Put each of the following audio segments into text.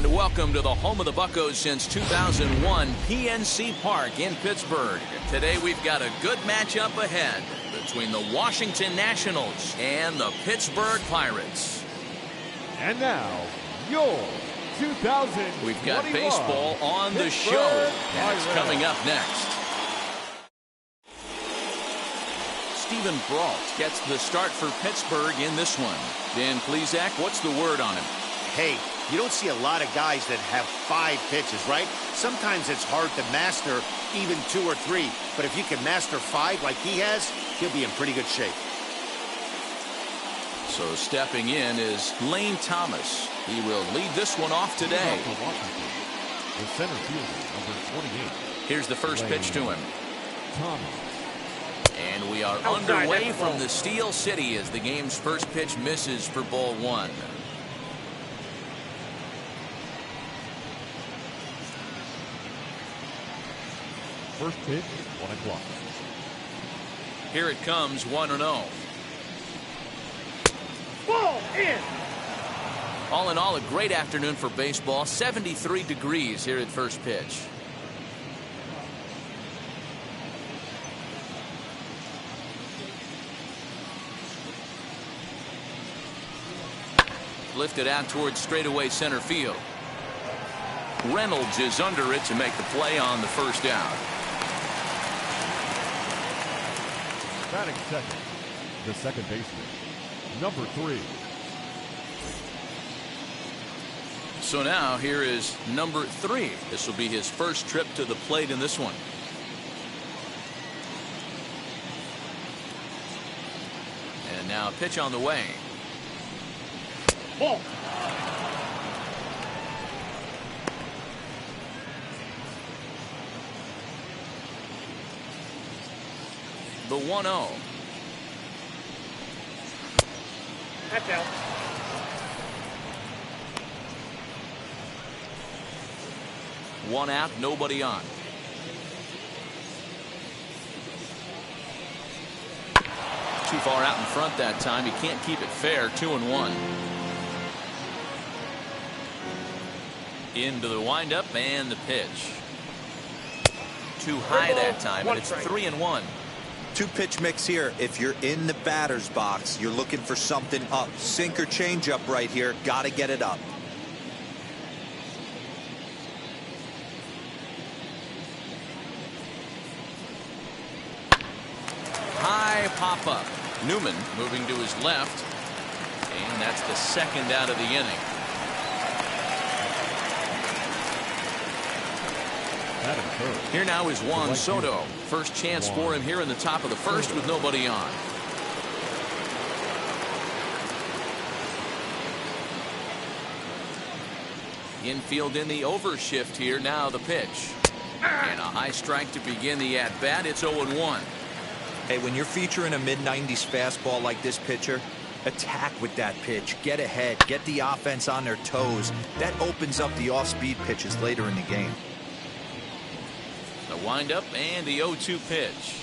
Welcome to the home of the Buccos since 2001, PNC Park in Pittsburgh. Today we've got a good matchup ahead between the Washington Nationals and the Pittsburgh Pirates. And now, your 2021 we've got baseball on the show. That's coming up next. Steven Brault gets the start for Pittsburgh in this one. Dan Plesac, what's the word on him? Hey, you don't see a lot of guys that have 5 pitches, right? Sometimes it's hard to master even 2 or 3. But if you can master 5 like he has, he'll be in pretty good shape. So stepping in is Lane Thomas. He will lead this one off today. The center fielder, number 28. Here's the first pitch to him. Thomas. And we are underway from the Steel City as the game's first pitch misses for ball 1. First pitch, 1 o'clock. Here it comes, 1-0. Ball in. All in all, a great afternoon for baseball. 73 degrees here at first pitch. Lifted out towards straightaway center field. Reynolds is under it to make the play on the first out. Batting second, the second baseman, number 3. So now here is number 3. This will be his first trip to the plate in this one. And now a pitch on the way. Ball. The 1-0. That's out. One out, nobody on. Too far out in front that time. He can't keep it fair. 2-1. Into the windup and the pitch. Too high that time, and it's 3-1. 2-pitch mix here. If you're in the batter's box, you're looking for something up. Sink or change up right here. Got to get it up. High pop up. Newman moving to his left. And that's the second out of the inning. Here now is Juan Soto. First chance for him here in the top of the first with nobody on. Infield in the overshift here. Now the pitch. And a high strike to begin the at-bat. It's 0-1. Hey, when you're featuring a mid-90s fastball like this pitcher, attack with that pitch. Get ahead. Get the offense on their toes. That opens up the off-speed pitches later in the game. The windup and the 0-2 pitch.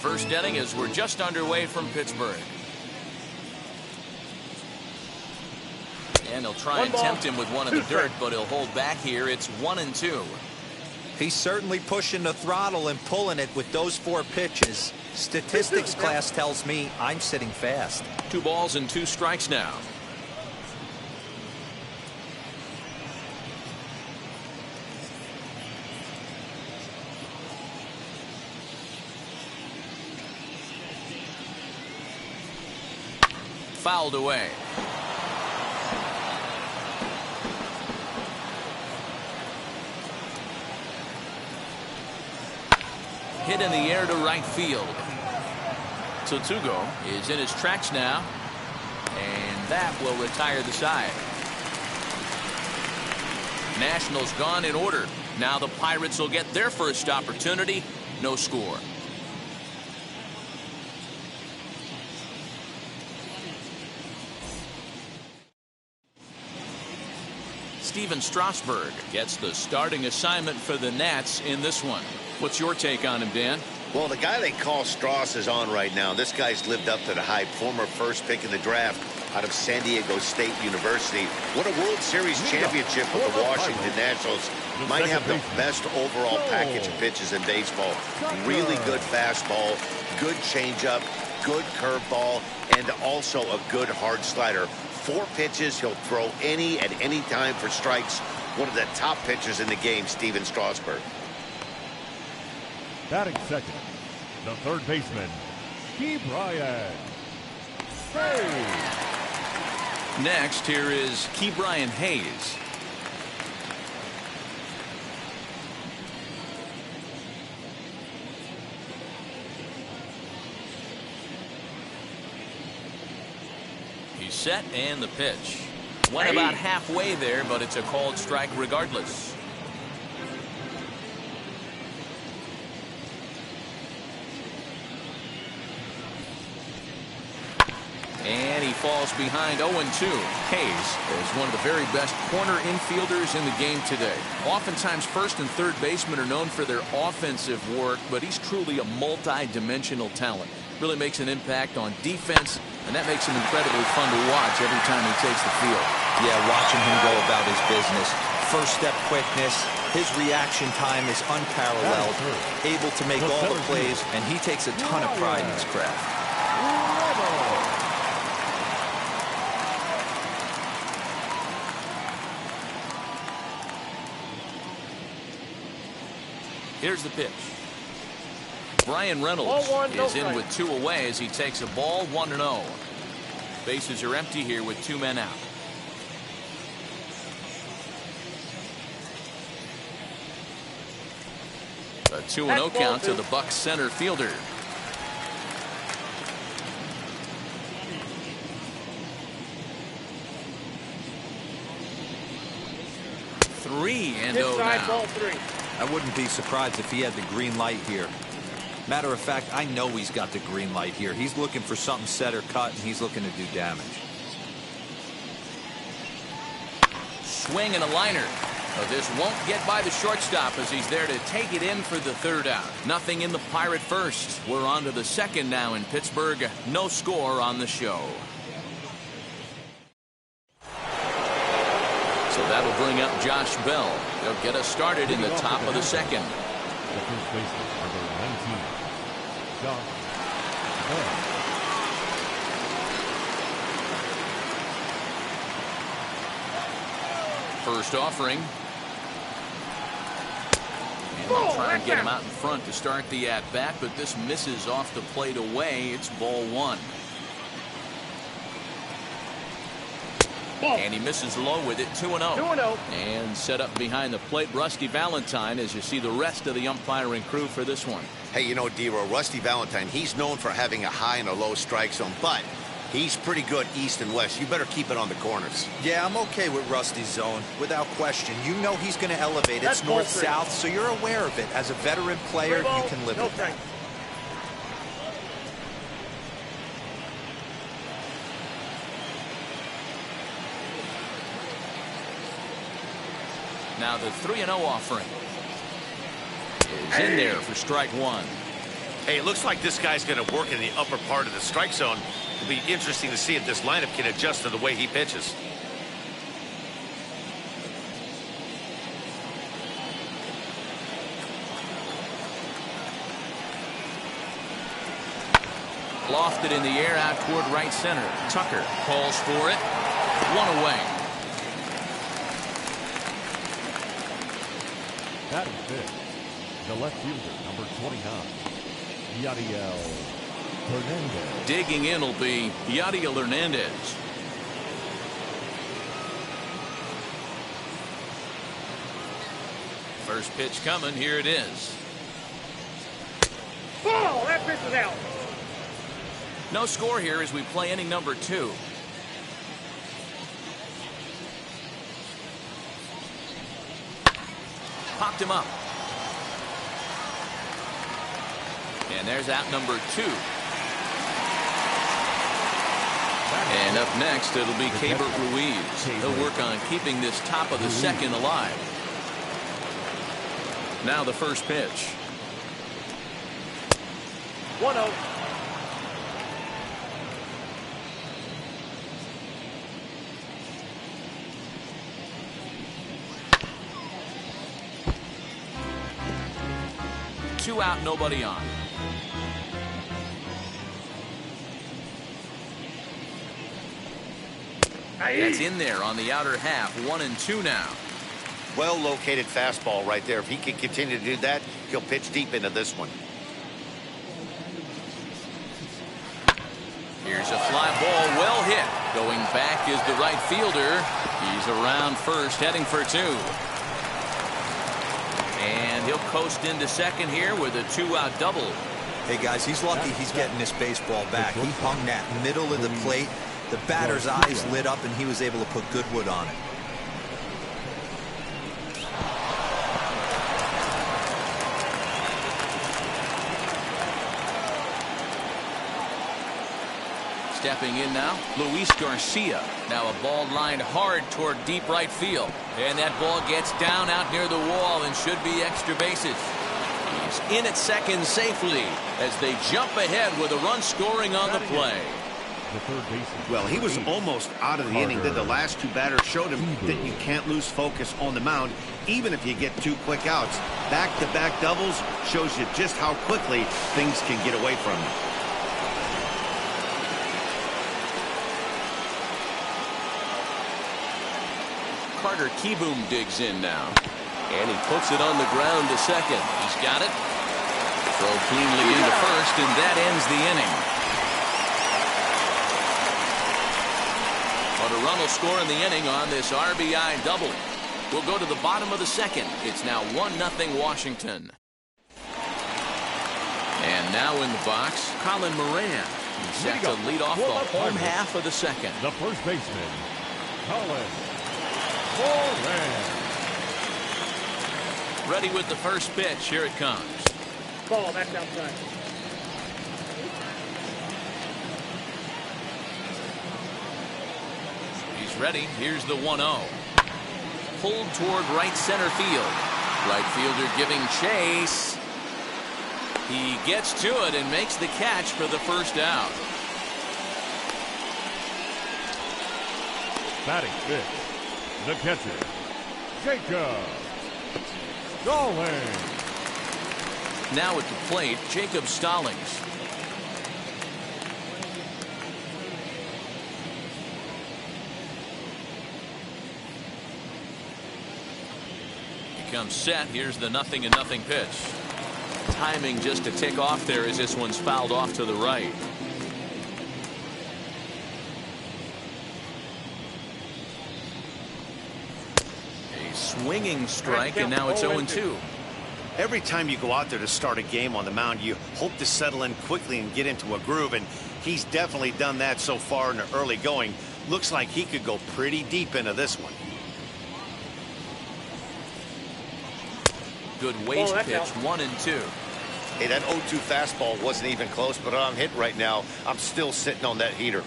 First inning as we're just underway from Pittsburgh. And they'll try and tempt him with one in the dirt, but he'll hold back here. It's 1-2. He's certainly pushing the throttle and pulling it with those 4 pitches. Statistics class tells me I'm sitting fast. 2 balls and 2 strikes now. fouled away. Hit in the air to right field. Sotugo is in his tracks now, and that will retire the side. Nationals gone in order. Now the Pirates will get their first opportunity. No score. Steven Strasburg gets the starting assignment for the Nats in this one. What's your take on him, Dan? Well, the guy they call Strauss is on right now. This guy's lived up to the hype. Former first pick in the draft out of San Diego State University. Won a World Series championship with the Washington Nationals. Might have the best overall package of pitches in baseball. Really good fastball, good changeup, good curveball, and also a good hard slider. 4 pitches, he'll throw any at any time for strikes. One of the top pitchers in the game, Steven Strasburg. Batting second, the third baseman, Ke'Bryan Hayes. Next, here is Ke'Bryan Hayes. He's set, and the pitch. Went about halfway there, but it's a called strike regardless. And he falls behind 0-2. Hayes is one of the very best corner infielders in the game today. Oftentimes, first and third basemen are known for their offensive work, but he's truly a multi-dimensional talent. Really makes an impact on defense, and that makes him incredibly fun to watch every time he takes the field. Yeah, watching him go about his business. First step quickness. His reaction time is unparalleled. Able to make all the plays, and he takes a ton of pride in his craft. Here's the pitch. Brian Reynolds is in with 2 away as he takes a ball 1-0. Bases are empty here with 2 men out. A 2-0 count to the Bucs center fielder. Three and 0 now. I wouldn't be surprised if he had the green light here. Matter of fact, I know he's got the green light here. He's looking for something set or cut, and he's looking to do damage. Swing and a liner. But this won't get by the shortstop as he's there to take it in for the 3rd out. Nothing in the Pirate first. We're on to the 2nd now in Pittsburgh. No score on the show. So that'll bring up Josh Bell. He'll get us started in the top of the 2nd. The first baseman, number 19, Josh Bell. First offering. And they'll try and get him out in front to start the at-bat, but this misses off the plate away. It's ball 1. And he misses low with it. 2-0. 2-0. And set up behind the plate, Rusty Valentine, as you see the rest of the umpiring crew for this one. Hey, you know, D-Row, Rusty Valentine, he's known for having a high and a low strike zone, but he's pretty good east and west. You better keep it on the corners. Yeah, I'm okay with Rusty's zone, without question. You know he's going to elevate. It's north-south, so you're aware of it. As a veteran player, you can live with that. Now the 3-0 offering is in there for strike 1. Hey, it looks like this guy's going to work in the upper part of the strike zone. It'll be interesting to see if this lineup can adjust to the way he pitches. Lofted in the air out toward right center. Tucker calls for it. 1 away. Batting fifth, the left fielder, number 29, Yadiel Hernandez. Digging in will be Yadiel Hernandez. First pitch coming. Here it is. Ball! That pitch is out. No score here as we play inning number 2. Popped him up. And there's out number 2. And up next, it'll be Keibert Ruiz. He'll work on keeping this top of the second alive. Now the first pitch. 1-0. Two out, nobody on. That's in there on the outer half. 1-2 now. Well located fastball right there. If he can continue to do that, he'll pitch deep into this one. Here's a fly ball, well hit. Going back is the right fielder. He's around first, heading for 2. And he'll coast into second here with a 2-out double. Hey, guys, he's lucky he's getting this baseball back. He hung that middle of the plate. The batter's eyes lit up, and he was able to put good wood on it. Stepping in now, Luis Garcia. Now a ball lined hard toward deep right field. And that ball gets down out near the wall and should be extra bases. He's in at second safely as they jump ahead with a run scoring on the play. The third baseman. Well, he was almost out of the inning. Then the last 2 batters showed him that you can't lose focus on the mound, even if you get 2 quick outs. Back-to-back doubles shows you just how quickly things can get away from you. Carter Kieboom digs in now. And he puts it on the ground to second. He's got it. Throw cleanly into first, and that ends the inning. But a run will score in the inning on this RBI double. We'll go to the bottom of the second. It's now 1-0 Washington. And now in the box, Colin Moran. He's set to lead off the home half of the second. The first baseman, Colin Moran. Ready with the first pitch. Here it comes. Ball, that's outside. He's ready. Here's the 1-0. Pulled toward right center field. Right fielder giving chase. He gets to it and makes the catch for the first out. Batting fifth, the catcher, Jacob Stallings. Now at the plate, Jacob Stallings. He comes set. Here's the 0-0 pitch. Timing just to tick off there as this one's fouled off to the right. A swinging strike, and now it's 0-2. Every time you go out there to start a game on the mound, you hope to settle in quickly and get into a groove, and he's definitely done that so far in the early going. Looks like he could go pretty deep into this one. Good waist pitch, 1-2. Hey, that 0-2 fastball wasn't even close, but I'm hit right now. I'm still sitting on that heater.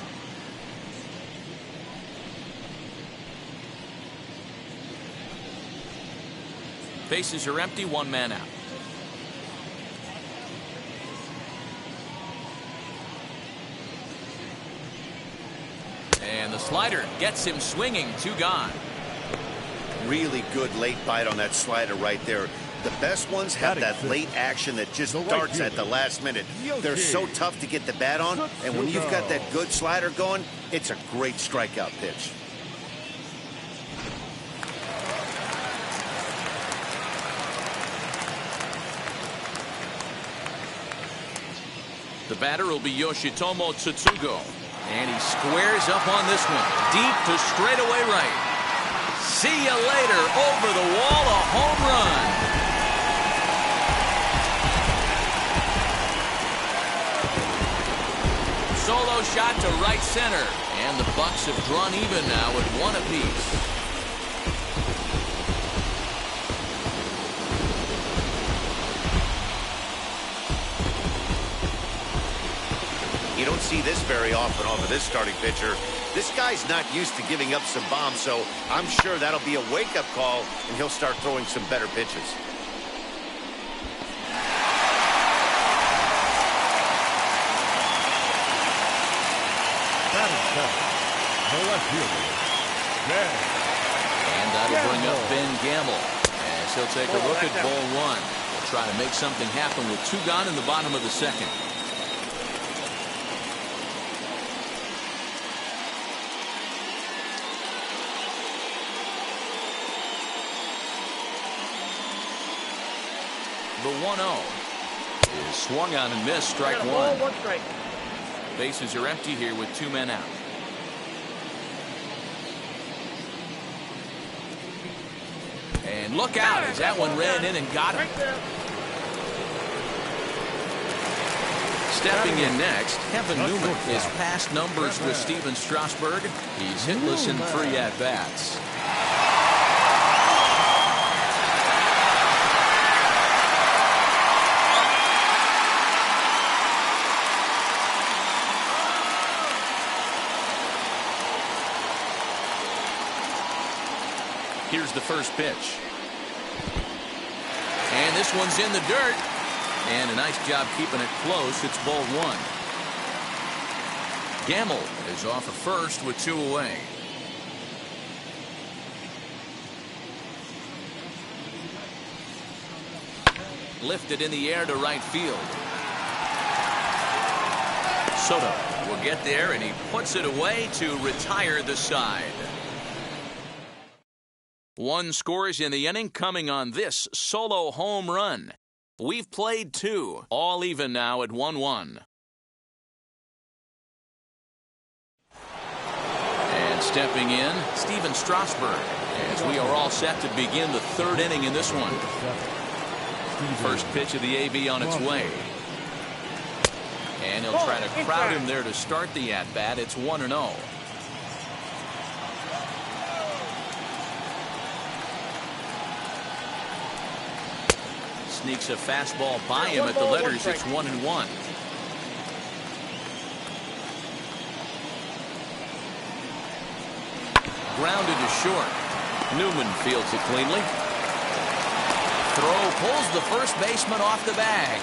Bases are empty, 1 man out. And the slider gets him swinging, 2 gone. Really good late bite on that slider right there. The best ones have that late action that just starts at the last minute. They're so tough to get the bat on, and when you've got that good slider going, it's a great strikeout pitch. The batter will be Yoshitomo Tsutsugo. And he squares up on this one. Deep to straightaway right. See you later. Over the wall, a home run. Solo shot to right center. And the Bucks have drawn even now at 1 apiece. You don't see this very often off of this starting pitcher. This guy's not used to giving up some bombs, so I'm sure that'll be a wake-up call, and he'll start throwing some better pitches. Batting seven, the left fielder, Ben. And that'll bring up Ben Gamble as he'll take a look at ball 1. He'll try to make something happen with 2 gone in the bottom of the second. The 1-0 is swung on and missed. Strike one. Ball, 1 strike. Bases are empty here with 2 men out. And look out as that one ran in and got him. Right there. Stepping in next, Kevin Newman is past numbers with Steven Strasburg. He's hitless in 3 at-bats. Here's the first pitch. And this one's in the dirt. And a nice job keeping it close. It's ball 1. Gamble is off at first with 2 away. Lifted in the air to right field. Soto will get there, and he puts it away to retire the side. 1 scores in the inning coming on this solo home run. We've played 2, all even now at 1-1. And stepping in, Steven Strasburg, as we are all set to begin the 3rd inning in this one. First pitch of the AB on its way. And he'll try to crowd him there to start the at-bat. It's 1-0. Sneaks a fastball by him at the letters. It's 1-1. Grounded to short. Newman fields it cleanly. Throw pulls the first baseman off the bag.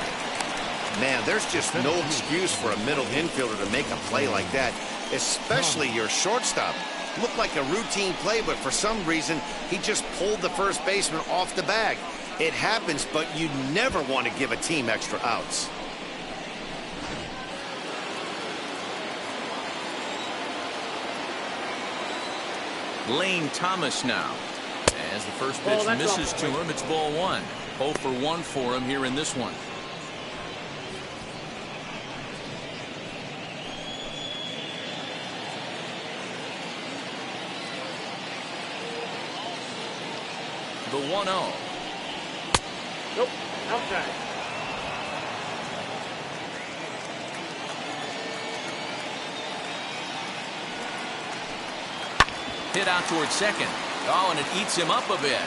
Man, there's just no excuse for a middle infielder to make a play like that, especially your shortstop. Looked like a routine play, but for some reason, he just pulled the first baseman off the bag. It happens, but you never want to give a team extra outs. Lane Thomas now. As the first pitch misses to him, it's ball 1. 0 for 1 for him here in this one. The 1-0. Nope. Outside. Hit out towards second. Oh, and it eats him up a bit.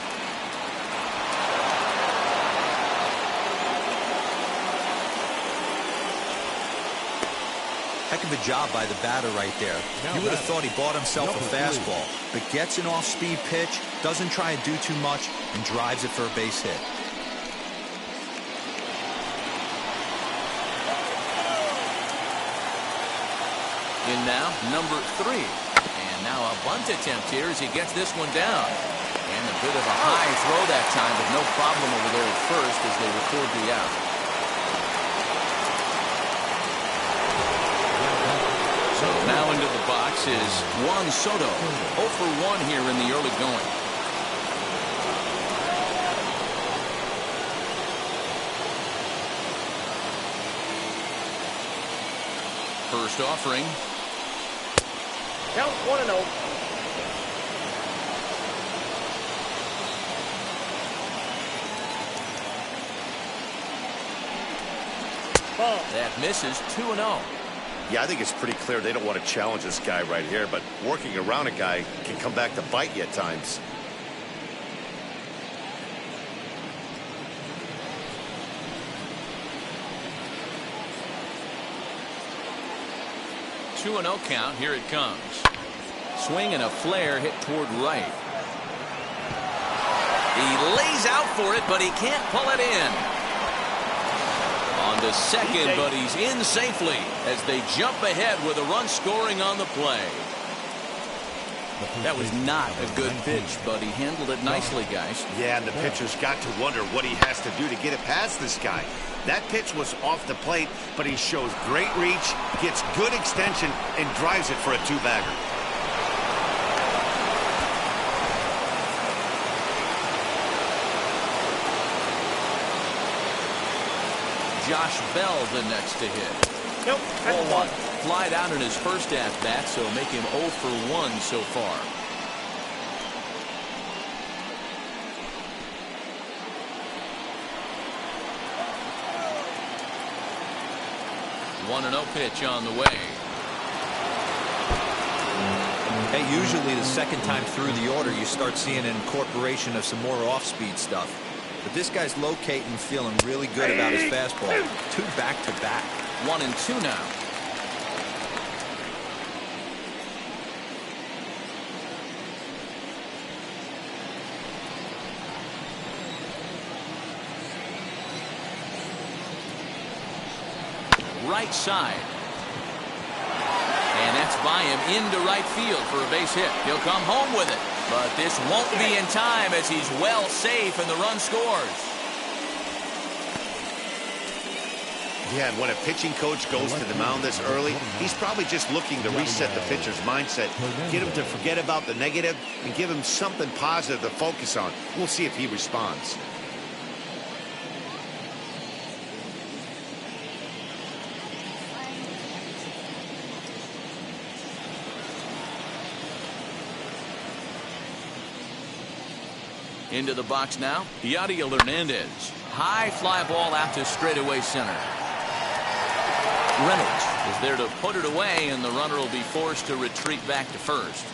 Heck of a job by the batter right there. You would have thought he bought himself a fastball, but gets an off-speed pitch, doesn't try to do too much, and drives it for a base hit. In now, number 3. And now a bunt attempt here as he gets this one down. And a bit of a high throw that time, but no problem over there at first as they record the out. So now into the box is Juan Soto. 0 for 1 here in the early going. first offering. Count 1-0. Ball. That misses 2-0. Yeah, I think it's pretty clear they don't want to challenge this guy right here, but working around a guy can come back to bite you at times. Two and 0 count. Here it comes. Swing and a flare hit toward right. He lays out for it, but he can't pull it in. On to second, but he's in safely as they jump ahead with a run scoring on the play. That was not a good pitch, but he handled it nicely, guys. Yeah, and the pitcher's got to wonder what he has to do to get it past this guy. That pitch was off the plate, but he shows great reach, gets good extension, and drives it for a two-bagger. Josh Bell the next to hit. Nope. That's one. Flied out in his first at-bat, so make him 0 for 1 so far. One and 0 pitch on the way. Hey, usually the second time through the order, you start seeing an incorporation of some more off-speed stuff. But this guy's locating, feeling really good about his fastball. 2 back-to-back. 1 and 2 now. Right side. And that's by him into right field for a base hit. He'll come home with it. But this won't be in time as he's well safe and the run scores. Yeah, and when a pitching coach goes to the mound this early, he's probably just looking to reset the pitcher's mindset, get him to forget about the negative, and give him something positive to focus on. We'll see if he responds. Into the box now, Yadier Hernandez. High fly ball out to straightaway center. Reynolds is there to put it away, and the runner will be forced to retreat back to first.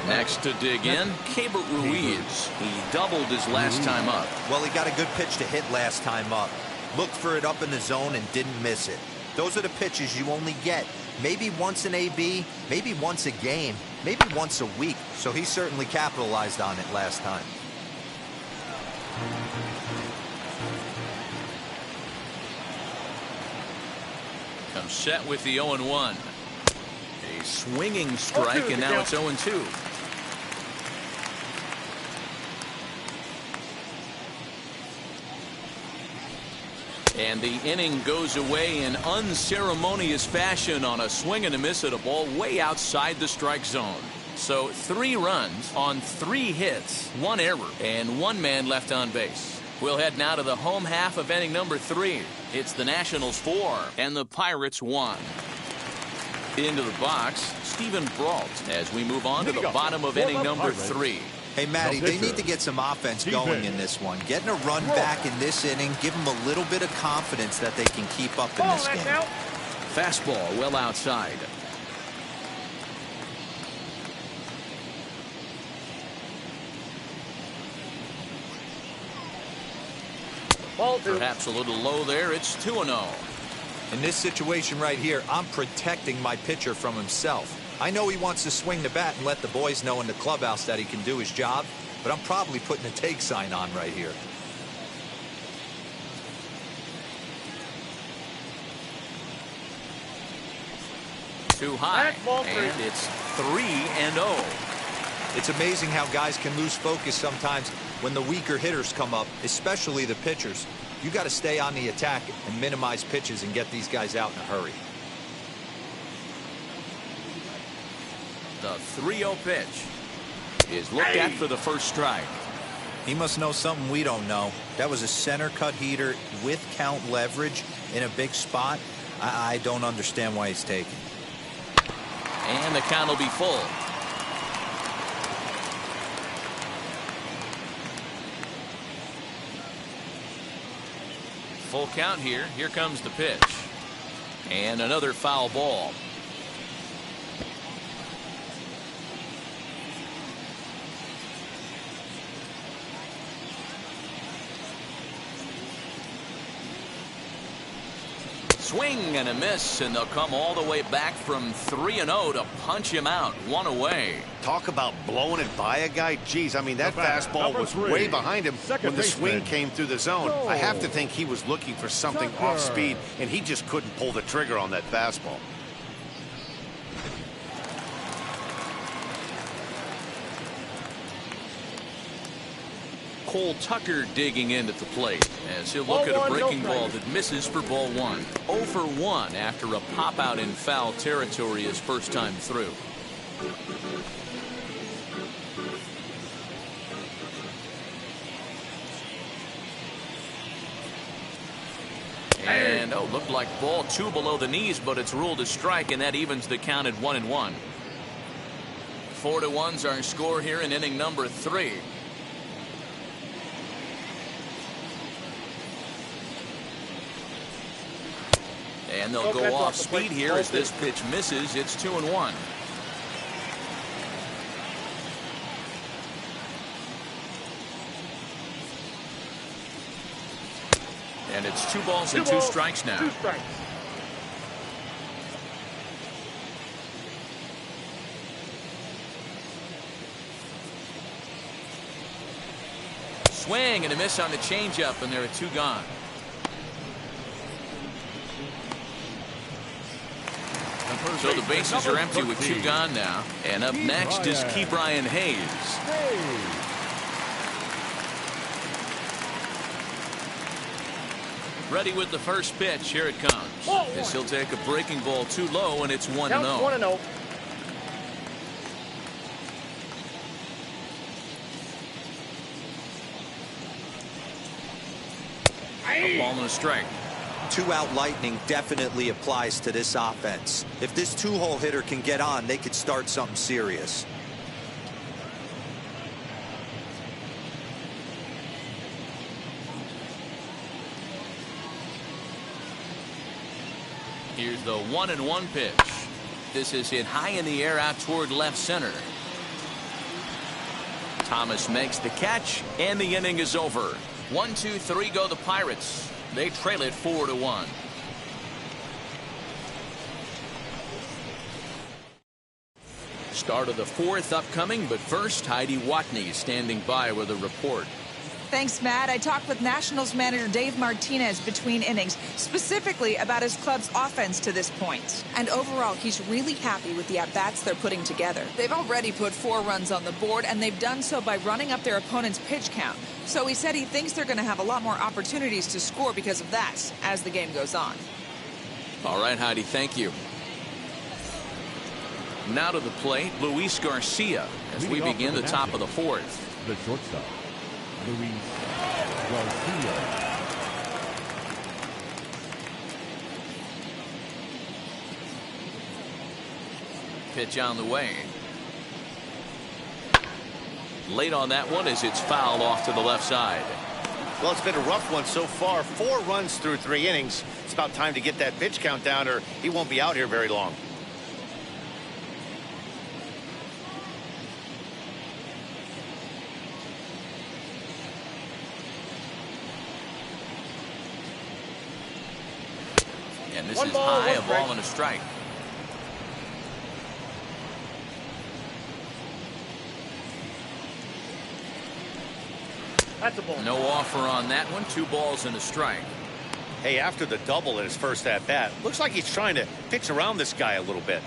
Next to dig in, Keibert Ruiz. He doubled his last time up. Well, he got a good pitch to hit last time up. Looked for it up in the zone and didn't miss it. Those are the pitches you only get maybe once in AB, maybe once a game, maybe once a week. So he certainly capitalized on it last time. Comes set with the 0-1. A swinging strike, and now it's 0-2. And the inning goes away in unceremonious fashion on a swing and a miss at a ball way outside the strike zone. So 3 runs on 3 hits, 1 error, and 1 man left on base. We'll head now to the home half of inning number 3. It's the Nationals 4 and the Pirates 1. Into the box, Stephen Brault as we move on to the bottom of inning number 3. Hey, Matty, they need to get some offense going in this one. Getting a run back in this inning, give them a little bit of confidence that they can keep up in this game. Fastball well outside. Perhaps a little low there. It's 2-0. In this situation right here, I'm protecting my pitcher from himself. I know he wants to swing the bat and let the boys know in the clubhouse that he can do his job, but I'm probably putting a take sign on right here. Too high, and it's 3-0. It's amazing how guys can lose focus sometimes when the weaker hitters come up, especially the pitchers. You got to stay on the attack and minimize pitches and get these guys out in a hurry. The 3-0 pitch is looked at for the first strike. He must know something we don't know. That was a center cut heater with count leverage in a big spot. I don't understand why he's taking. And the count will be full. Full count here. Here comes the pitch. And another foul ball. Swing and a miss, and they'll come all the way back from 3-0 to punch him out. One away. Talk about blowing it by a guy. Geez, I mean, that fastball was way behind him when the swing came through the zone. I have to think he was looking for something off speed, and he just couldn't pull the trigger on that fastball. Cole Tucker digging in at the plate as he'll look at a breaking ball that misses for ball 1. 0 for 1 after a pop out in foul territory his first time through. And looked like ball 2 below the knees, but it's ruled a strike, and that evens the count at 1-1. 4-1's our score here in inning number 3. And they'll go off speed here as this pitch misses. It's 2-1. And it's 2 balls and 2 strikes now. 2 strikes. Swing and a miss on the changeup, and there are 2 gone. So the bases are empty with 2 gone now. And up next is Ke'Bryan Hayes. Ready with the first pitch. Here it comes. As he'll take a breaking ball too low, and it's 1-0. 1-0. A ball and a strike. 2-out lightning definitely applies to this offense. If this 2-hole hitter can get on, they could start something serious. Here's the 1-1 pitch. This is hit high in the air out toward left center. Thomas makes the catch, and the inning is over. 1, 2, 3 go the Pirates. They trail it 4-1. Start of the 4th upcoming, but first, Heidi Watney standing by with a report. Thanks, Matt. I talked with Nationals manager Dave Martinez between innings, specifically about his club's offense to this point. And overall, he's really happy with the at-bats they're putting together. They've already put 4 runs on the board, and they've done so by running up their opponent's pitch count. So he said he thinks they're going to have a lot more opportunities to score because of that as the game goes on. All right, Heidi, thank you. Now to the plate, Luis Garcia as we begin the top of the 4th. The shortstop, Luis Garcia. Pitch on the way. Late on that one as it's fouled off to the left side. Well, it's been a rough one so far. 4 runs through 3 innings. It's about time to get that pitch count down, or he won't be out here very long. And this 1 is ball, high, 1 a ball and a strike. That's a ball. No offer on that one. 2 balls and a strike. Hey, after the double in his first at-bat, looks like he's trying to pitch around this guy a little bit.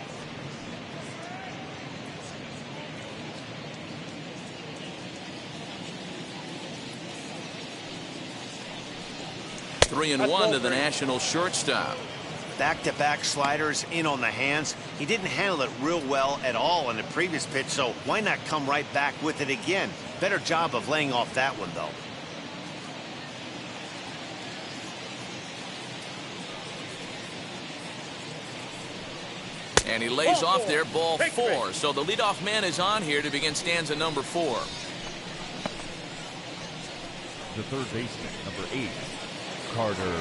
Three and 1 to the National shortstop. Back-to-back sliders in on the hands. He didn't handle it real well at all on the previous pitch, so why not come right back with it again? Better job of laying off that one, though. And he lays off there, ball 4. So the leadoff man is on here to begin stanza number 4. The third baseman, number 8, Carter.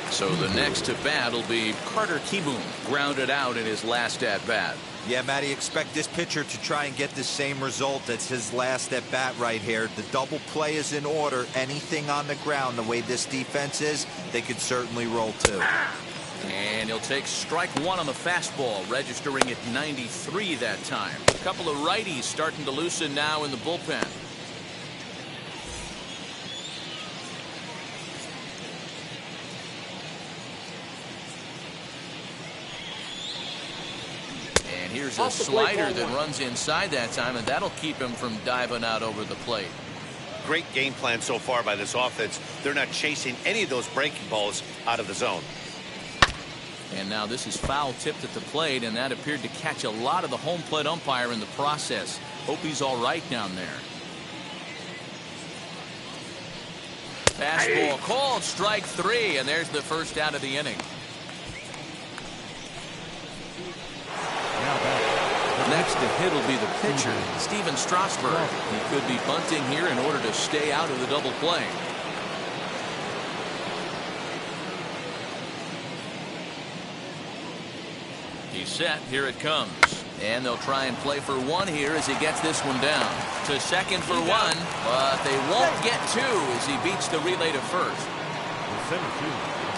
So the next to bat will be Carter Kieboom, grounded out in his last at-bat. Yeah, Matty, expect this pitcher to try and get the same result. That's his last at bat right here. The double play is in order. Anything on the ground, the way this defense is, they could certainly roll too. And he'll take strike 1 on the fastball, registering at 93 that time. A couple of righties starting to loosen now in the bullpen. And here's a slider that runs inside that time, and that'll keep him from diving out over the plate. Great game plan so far by this offense. They're not chasing any of those breaking balls out of the zone. And now this is foul tipped at the plate, and that appeared to catch a lot of the home plate umpire in the process. Hope he's all right down there. Fastball called, strike 3, and there's the first out of the inning. Next to hit will be the pitcher, Steven Strasburg. He could be bunting here in order to stay out of the double play. He's set. Here it comes. And they'll try and play for 1 here as he gets this one down. To second for 1, but they won't get 2 as he beats the relay to first.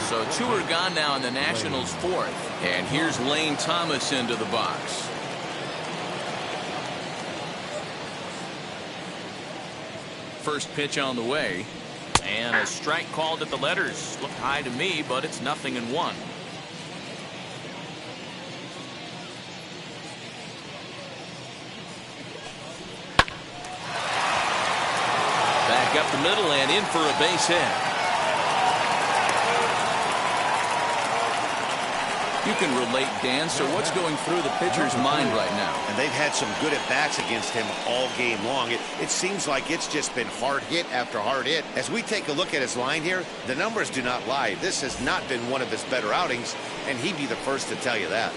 So 2 are gone now in the Nationals' 4th. And here's Lane Thomas into the box. First pitch on the way. And a strike called at the letters. Looked high to me, but it's 0-1. Back up the middle and in for a base hit. You can relate, Dan. So what's going through the pitcher's mind right now? And they've had some good at-bats against him all game long. It seems like it's just been hard hit after hard hit. As we take a look at his line here, the numbers do not lie. This has not been one of his better outings, and he'd be the first to tell you that.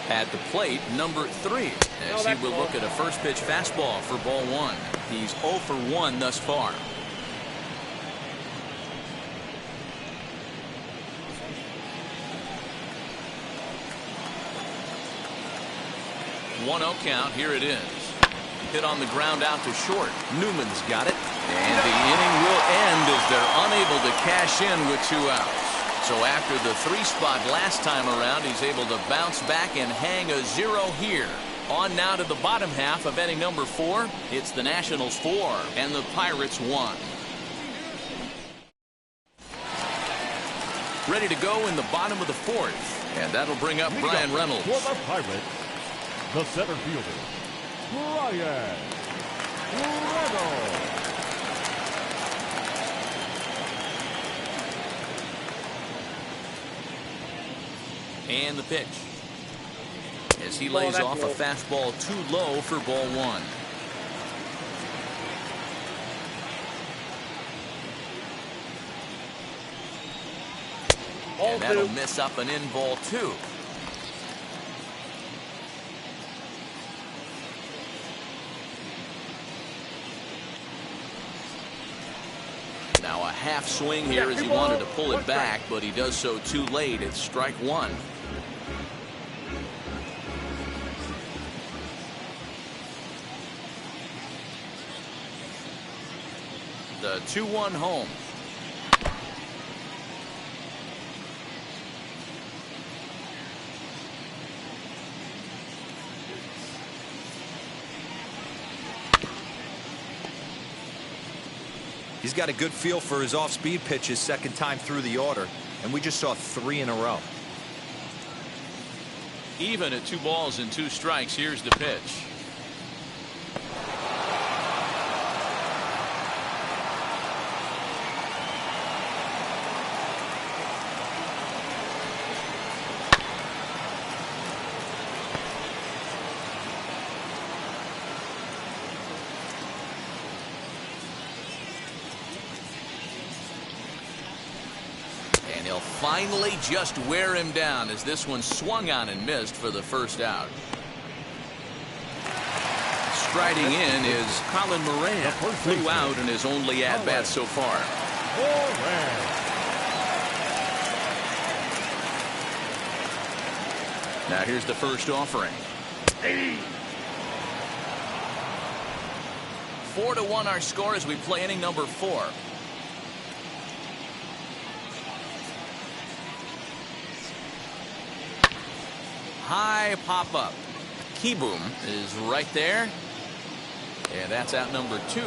At the plate, number 3, as he will look at a first pitch fastball for ball 1. He's 0 for 1 thus far. One-0 count. Here it is. Hit on the ground out to short. Newman's got it. And the inning will end as they're unable to cash in with 2 outs. So after the 3 spot last time around, he's able to bounce back and hang a 0 here. On now to the bottom half of inning number 4. It's the Nationals 4 and the Pirates 1. Ready to go in the bottom of the 4th. And that'll bring up Brian Reynolds. For the Pirates, the center fielder, Brian Reynolds. And the pitch. As he lays off a fastball too low for ball 1. And that'll miss up and in ball 2. Now a half swing here as he wanted to pull it back, but he does so too late. It's strike 1. The 2-1 home. He's got a good feel for his off-speed pitches second time through the order, and we just saw 3 in a row. Even at 2 balls and 2 strikes. Here's the pitch. They'll finally just wear him down as this one swung on and missed for the first out. Striding in is Colin Moran. Flew out in his only at-bat so far. Now here's the first offering. 4-1 our score as we play inning number 4. High pop-up. Keyboom is right there. And that's out number 2.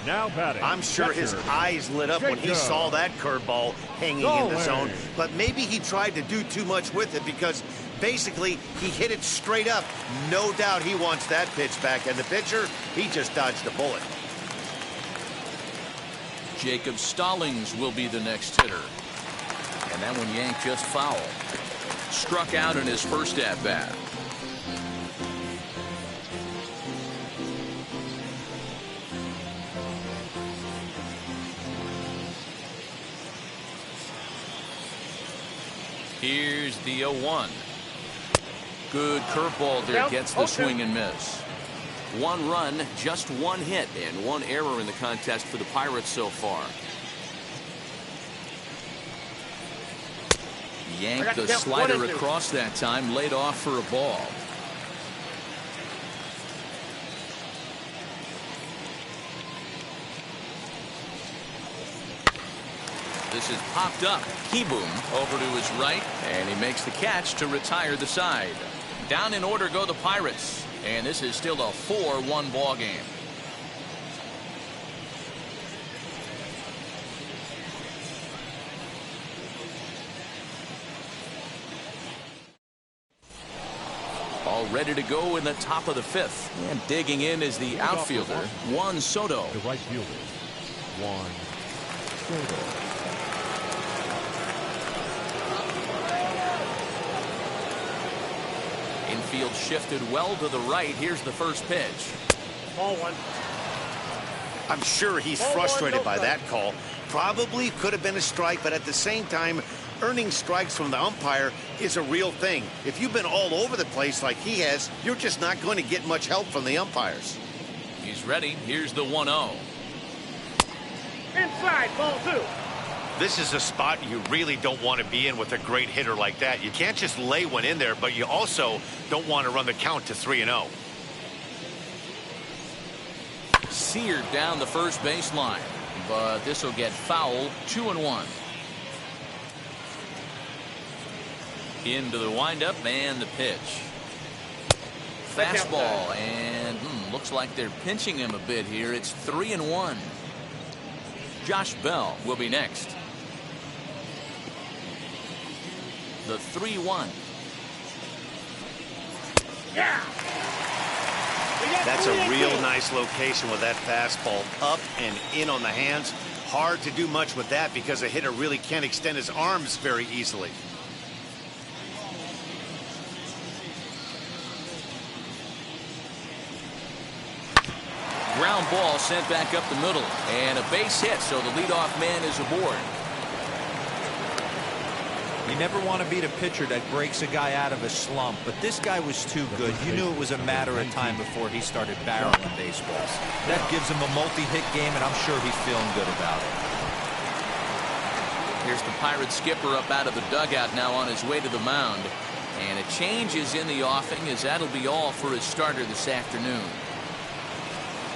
Now batting. I'm sure his eyes lit up when he saw that curveball hanging in the zone. But maybe he tried to do too much with it because basically he hit it straight up. No doubt he wants that pitch back. And the pitcher, he just dodged a bullet. Jacob Stallings will be the next hitter. And that one yanked just foul. Struck out in his first at-bat. Here's the 0-1. Good curveball there, gets the swing and miss. 1 run, just 1 hit, and 1 error in the contest for the Pirates so far. Yanked the slider across that time, laid off for a ball. This is popped up. Keyboom over to his right, and he makes the catch to retire the side. Down in order go the Pirates, and this is still a 4-1 ball game. All ready to go in the top of the 5th. And digging in is the outfielder, Juan Soto. The right fielder, Juan Soto. Infield shifted well to the right. Here's the first pitch. Ball 1. I'm sure he's frustrated by that call. Probably could have been a strike, but at the same time, earning strikes from the umpire is a real thing. If you've been all over the place like he has, you're just not going to get much help from the umpires. He's ready. Here's the 1-0. Inside, ball 2. This is a spot you really don't want to be in with a great hitter like that. You can't just lay one in there, but you also don't want to run the count to 3-0. Seared down the first baseline, but this will get foul. 2-1. Into the windup and the pitch. Fastball, and looks like they're pinching him a bit here. It's 3-1. Josh Bell will be next. The 3-1. Yeah. That's a real nice location with that fastball up and in on the hands. Hard to do much with that because a hitter really can't extend his arms very easily. Ground ball sent back up the middle, and a base hit, so the leadoff man is aboard. You never want to beat a pitcher that breaks a guy out of a slump, but this guy was too good. You knew it was a matter of time before he started barreling baseballs. That gives him a multi-hit game, and I'm sure he's feeling good about it. Here's the Pirates skipper up out of the dugout now on his way to the mound. And a change is in the offing, as that'll be all for his starter this afternoon.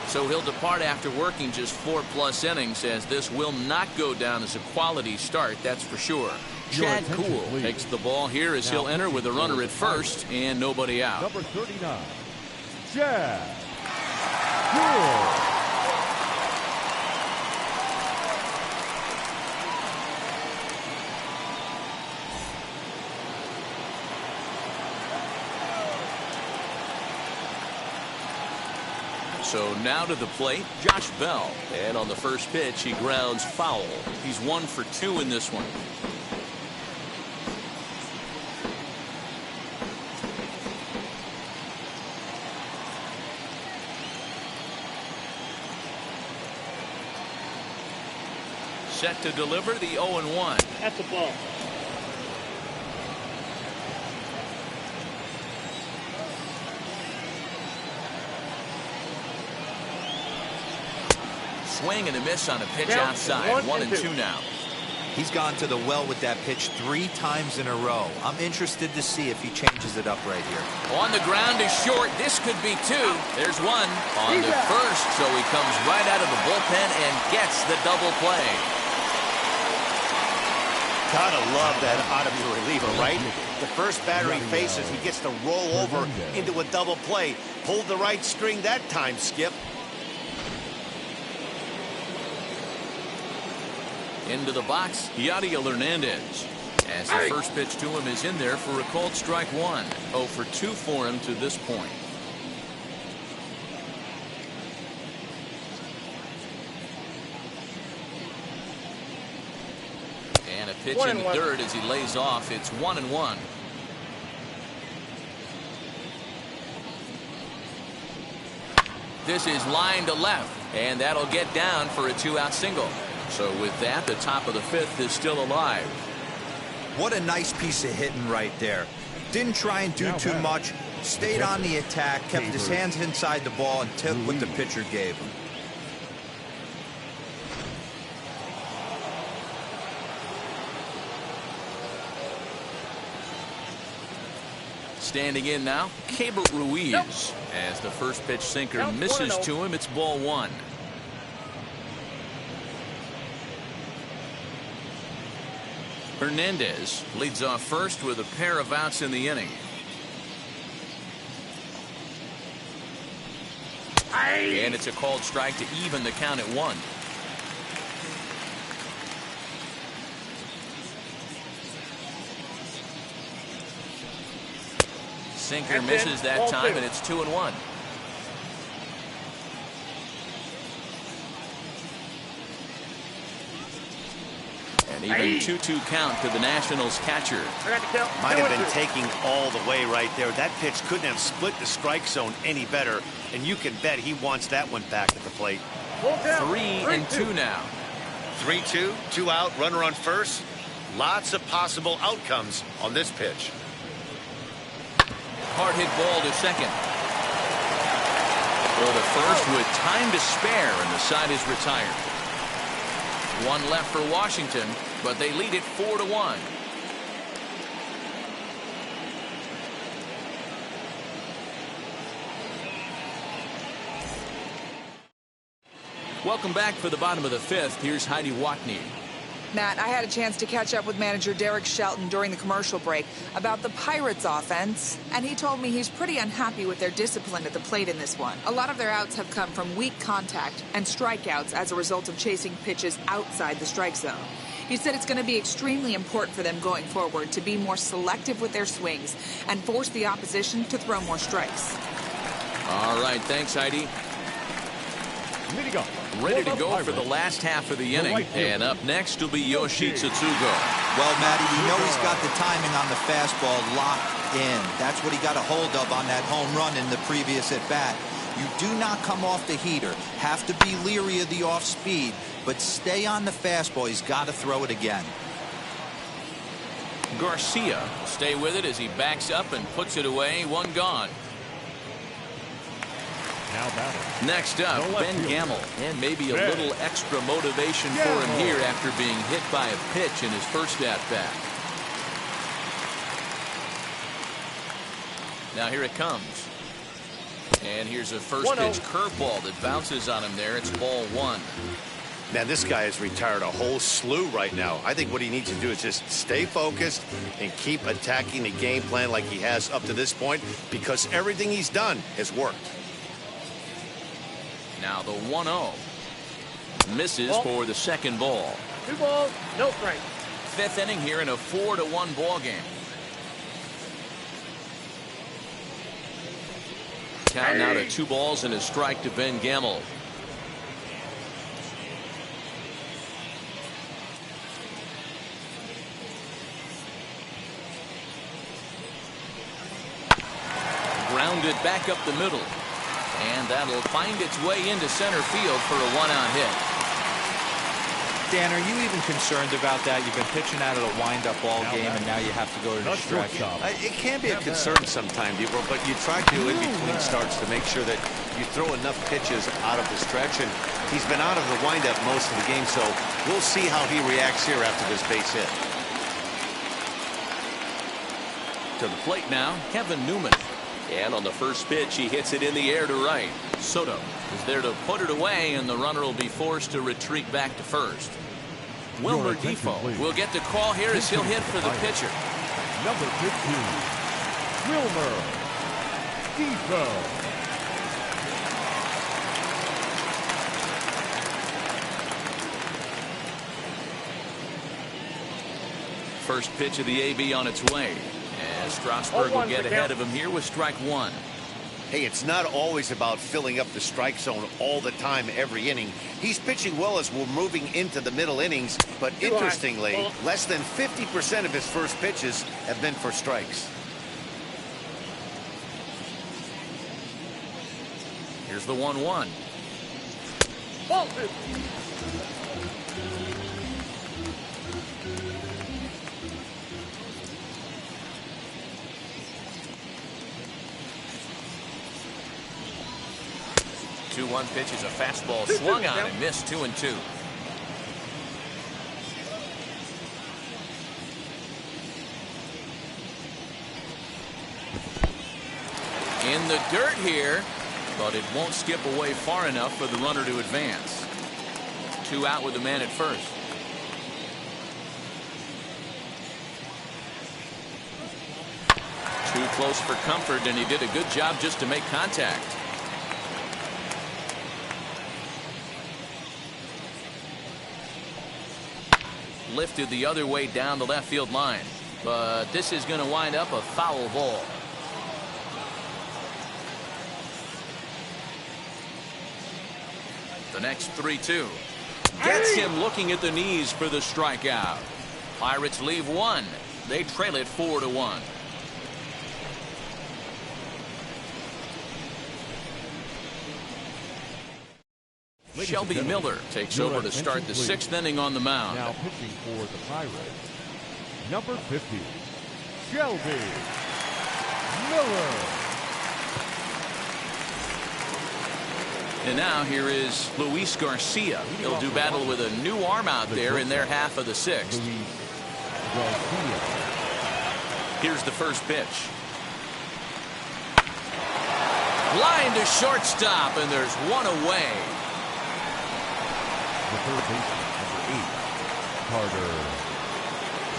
So he'll depart after working just 4+ innings, as this will not go down as a quality start, that's for sure. Chad Kuhl takes the ball here as he'll enter with a runner at first and nobody out. Number 39, Chad Kuhl. So now to the plate, Josh Bell. And on the first pitch, he grounds foul. He's 1 for 2 in this one. Set to deliver the 0-1. That's the ball. Swing and a miss on a pitch Count, outside. 1-2 now. He's gone to the well with that pitch 3 times in a row. I'm interested to see if he changes it up right here. On the ground is short. This could be 2. There's 1 on the first, so he comes right out of the bullpen and gets the double play. Gotta love that out of your reliever, right? The first batter he faces, he gets to roll over into a double play. Pulled the right string that time, Skip. Into the box, Yadiel Hernandez. As the first pitch to him is in there for a called strike 1. 0 for 2 for him to this point. And a pitch in the third as he lays off. It's 1-1. This is line to left, and that'll get down for a 2-out single. So with that, the top of the 5th is still alive. What a nice piece of hitting right there. Didn't try and do too much. Stayed on the attack, kept his hands inside the ball, and took what the pitcher gave him. Standing in now, Keibert Ruiz. As the first pitch sinker misses to him, it's ball 1. Hernandez leads off first with a pair of outs in the inning. And it's a called strike to even the count at 1. Sinker misses that time, and it's 2-1. And even 2-2 count to the Nationals catcher. Might have been taking all the way right there. That pitch couldn't have split the strike zone any better, and you can bet he wants that one back at the plate. 3-2 now. 3-2, 2 out, runner on first. Lots of possible outcomes on this pitch. Hard hit ball to second. For the first with time to spare, and the side is retired. 1 left for Washington, but they lead it 4-1. Welcome back for the bottom of the 5th. Here's Heidi Watney. Matt, I had a chance to catch up with manager Derek Shelton during the commercial break about the Pirates offense, and he told me he's pretty unhappy with their discipline at the plate in this one. A lot of their outs have come from weak contact and strikeouts as a result of chasing pitches outside the strike zone. He said it's going to be extremely important for them going forward to be more selective with their swings and force the opposition to throw more strikes. All right, thanks, Heidi. Ready to go for the last half of the inning. And up next will be Yoshi Tsutsugo. Well, Matty, we know he's got the timing on the fastball locked in. That's what he got a hold of on that home run in the previous at-bat. You do not come off the heater. Have to be leery of the off-speed, but stay on the fastball. He's got to throw it again. Garcia stay with it as he backs up and puts it away. 1 gone. Next up, Ben Gamel, and maybe a little extra motivation for him here after being hit by a pitch in his first at-bat. Now here it comes. And here's a first pitch curveball that bounces on him there. It's ball 1. Man, this guy has retired a whole slew right now. I think what he needs to do is just stay focused and keep attacking the game plan like he has up to this point, because everything he's done has worked. Now the 1-0. Misses for the second ball. 2 balls, no strike. 5th inning here in a 4-1 ball game. Count now to 2 balls and a strike to Ben Gamel. Grounded back up the middle. And that'll find its way into center field for a 1-out hit. Dan, are you even concerned about that? You've been pitching out of the wind-up ball game, and now you have to go to the stretch. It can be a concern sometimes, but you try to, in between starts, to make sure that you throw enough pitches out of the stretch. And he's been out of the windup most of the game, so we'll see how he reacts here after this base hit. To the plate now, Kevin Newman. And on the first pitch, he hits it in the air to right. Soto is there to put it away, and the runner will be forced to retreat back to first. Wilmer Defoe will get the call here as he'll hit for the pitcher. Number 15, Wilmer Defoe. First pitch of the AB on its way. And Strasburg will get ahead of him here with strike one. Hey, it's not always about filling up the strike zone all the time, every inning. He's pitching well as we're moving into the middle innings, but interestingly, less than 50% of his first pitches have been for strikes. Here's the 1-1. Ball. 2-1 pitch is a fastball swung on and missed. 2-2. In the dirt here, but it won't skip away far enough for the runner to advance. 2 out with the man at first. Too close for comfort, and he did a good job just to make contact. Lifted the other way down the left field line, but this is going to wind up a foul ball. The next 3-2 gets him looking at the knees for the strikeout. Pirates leave one. They trail it 4-1. Shelby Miller takes over to start the 6th inning on the mound. Now pitching for the Pirates, number 50, Shelby Miller. And now here is Luis Garcia. He'll do battle with a new arm out there in their half of the 6th. Here's the first pitch. Line to shortstop, and there's one away. The third baseman, number 8, Carter.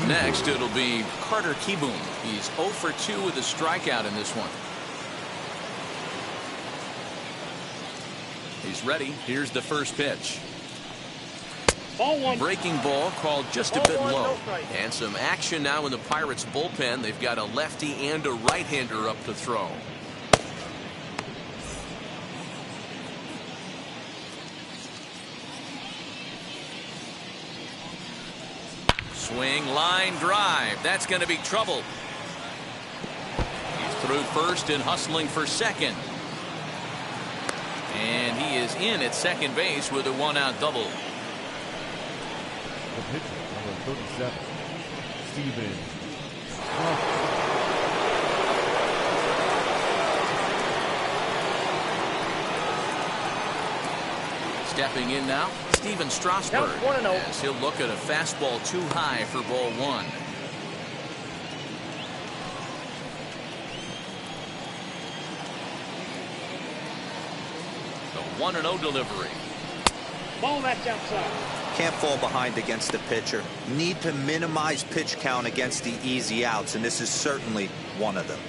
Next, it'll be Carter Kieboom. He's 0 for 2 with a strikeout in this one. He's ready. Here's the first pitch. Ball 1. Breaking ball called just a bit low. And some action now in the Pirates bullpen. They've got a lefty and a right-hander up to throw. Swing, line drive. That's going to be trouble. He's through first and hustling for second. And he is in at second base with a 1-out double. The pitcher, number 37, Steven. Stepping in now, Steven Strasburg, as he'll look at a fastball too high for ball 1. The 1-0 delivery. Ball that's outside. Can't fall behind against the pitcher. Need to minimize pitch count against the easy outs, and this is certainly one of them.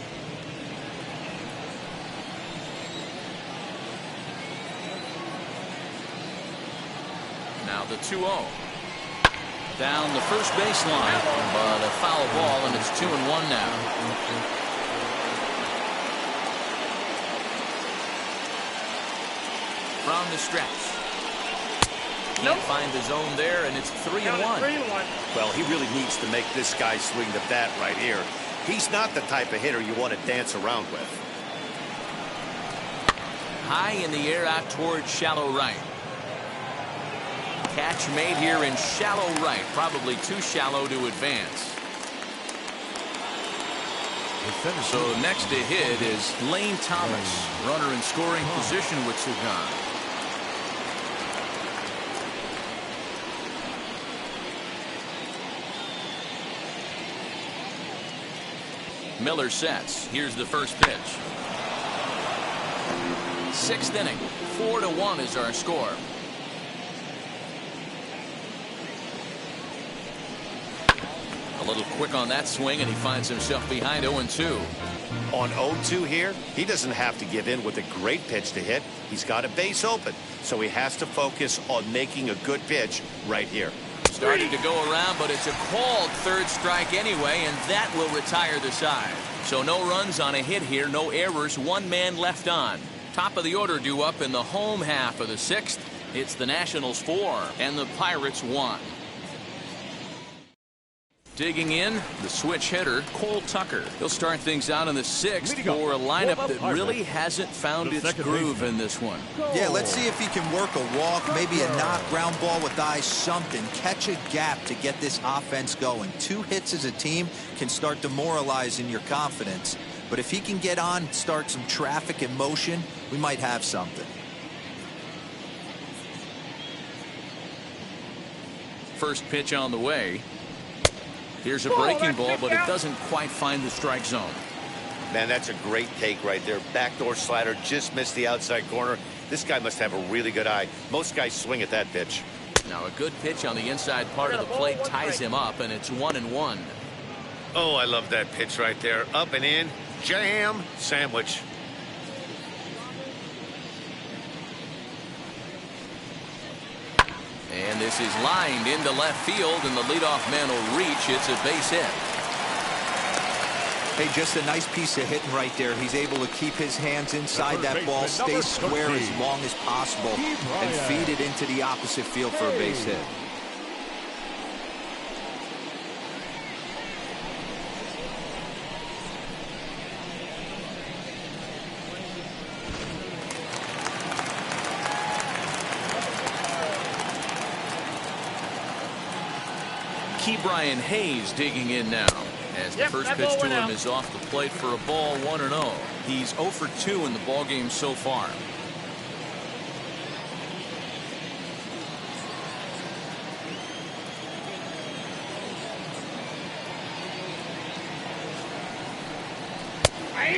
Now the 2-0. Down the first baseline, but a foul ball, and it's 2-1 now. From the stretch. Can't find the zone there, and it's 3-1. Well, he really needs to make this guy swing the bat right here. He's not the type of hitter you want to dance around with. High in the air out towards shallow right. Catch made here in shallow right, probably too shallow to advance. So next to hit is Lane Thomas, runner in scoring position with two gone. Miller sets. Here's the first pitch. Sixth inning. 4-1 is our score. A little quick on that swing, and he finds himself behind 0-2. On 0-2 here, he doesn't have to give in with a great pitch to hit. He's got a base open, so he has to focus on making a good pitch right here. Starting to go around, but it's a called third strike anyway, and that will retire the side. So no runs on a hit here, no errors, one man left on. Top of the order due up in the home half of the sixth. It's the Nationals 4 and the Pirates 1. Digging in, the switch hitter, Cole Tucker. He'll start things out in the sixth for a lineup that really hasn't found its groove in this one. Yeah, let's see if he can work a walk, maybe a knock, ground ball with eyes, something. Catch a gap to get this offense going. 2 hits as a team can start demoralizing your confidence. But if he can get on, start some traffic in motion, we might have something. First pitch on the way. Here's a breaking ball, but it doesn't quite find the strike zone. Man, that's a great take right there. Backdoor slider just missed the outside corner. This guy must have a really good eye. Most guys swing at that pitch. Now a good pitch on the inside part of the plate ties him up, and it's 1-1. Oh, I love that pitch right there. Up and in. Jam sandwich. And this is lined into left field, and the leadoff man will reach. It's a base hit. Hey, just a nice piece of hitting right there. He's able to keep his hands inside that ball, stay square as long as possible, and feed it into the opposite field for a base hit. Brian Hayes digging in now as the first pitch to him is off the plate for a ball, 1-0. He's 0 for 2 in the ballgame so far.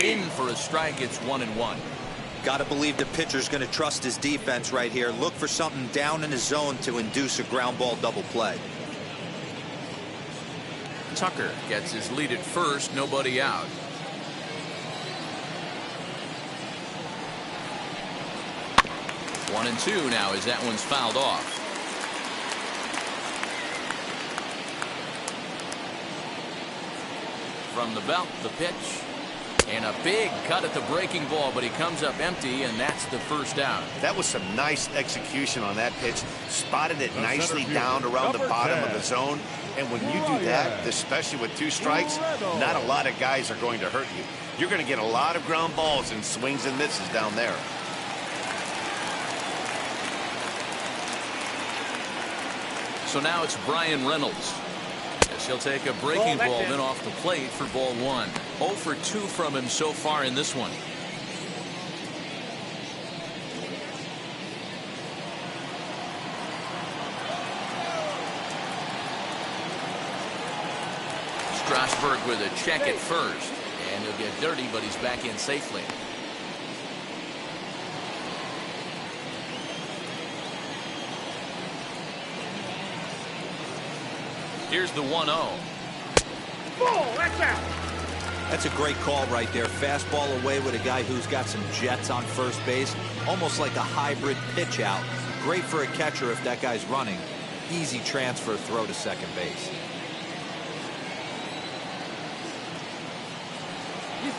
In for a strike. It's 1-1. Got to believe the pitcher's going to trust his defense right here. Look for something down in his zone to induce a ground ball double play. Tucker gets his lead at first, nobody out. One and two now as that one's fouled off. From the belt, the pitch. And a big cut at the breaking ball, but he comes up empty, and that's the first out. That was some nice execution on that pitch. Spotted it nicely down around the bottom of the zone. And when you do that, especially with 2 strikes, not a lot of guys are going to hurt you. You're going to get a lot of ground balls and swings and misses down there. So now it's Brian Reynolds. As he'll take a breaking ball then off the plate for ball 1. 0 for 2 from him so far in this one. Strasburg with a check at first, and he'll get dirty, but he's back in safely. Here's the 1-0. That's out. That's a great call right there. Fastball away with a guy who's got some jets on first base, almost like a hybrid pitch out. Great for a catcher if that guy's running. Easy transfer throw to second base.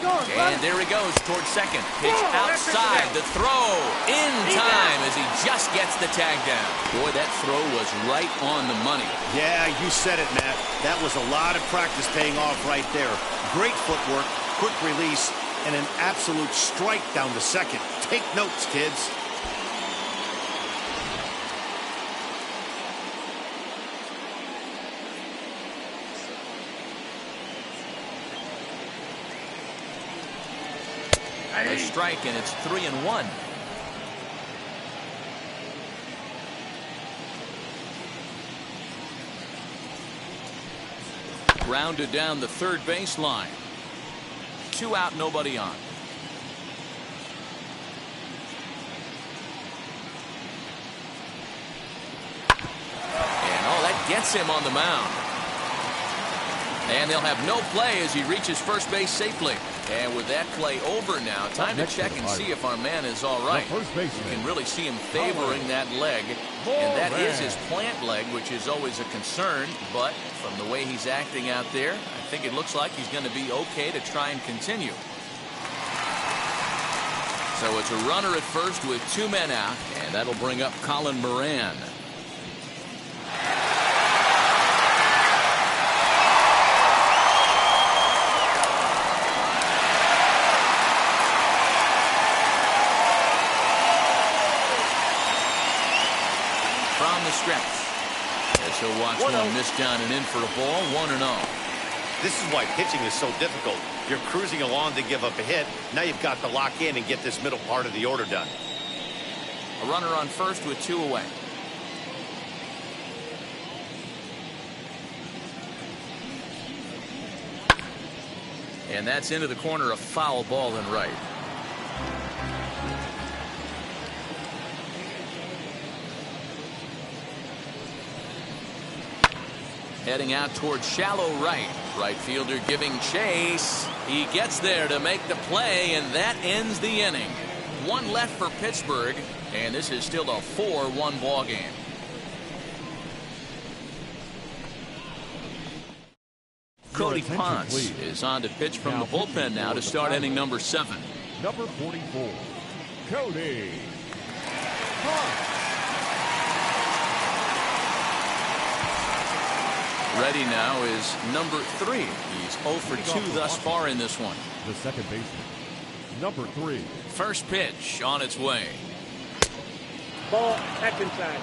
And there he goes towards second. Pitch outside. The throw in time as he just gets the tag down. Boy, that throw was right on the money. Yeah, you said it, Matt. That was a lot of practice paying off right there. Great footwork, quick release, and an absolute strike down to second. Take notes, kids. A strike, and it's 3-1. Grounded down the third baseline. 2 out, nobody on. And oh, that gets him on the mound. And they'll have no play as he reaches first base safely. And with that play over now, time to check and see if our man is all right. You can really see him favoring that leg. And that is his plant leg, which is always a concern. But from the way he's acting out there, I think it looks like he's going to be okay to try and continue. So it's a runner at first with 2 men out, and that'll bring up Colin Moran. From the stretch, as he'll watch one miss down and in for a ball. 1-0. This is why pitching is so difficult. You're cruising along to give up a hit. Now you've got to lock in and get this middle part of the order done. A runner on first with 2 away. And that's into the corner, a foul ball and right. Heading out towards shallow right. Right fielder giving chase. He gets there to make the play, and that ends the inning. 1 left for Pittsburgh, and this is still a 4-1 ball game. Cody Ponce is on to pitch from the bullpen now to start inning number 7. Number 44, Cody Ponce. Ready now is number 3. He's 0 for 2 thus far in this one. The second baseman, number 3. First pitch on its way. Ball, back inside.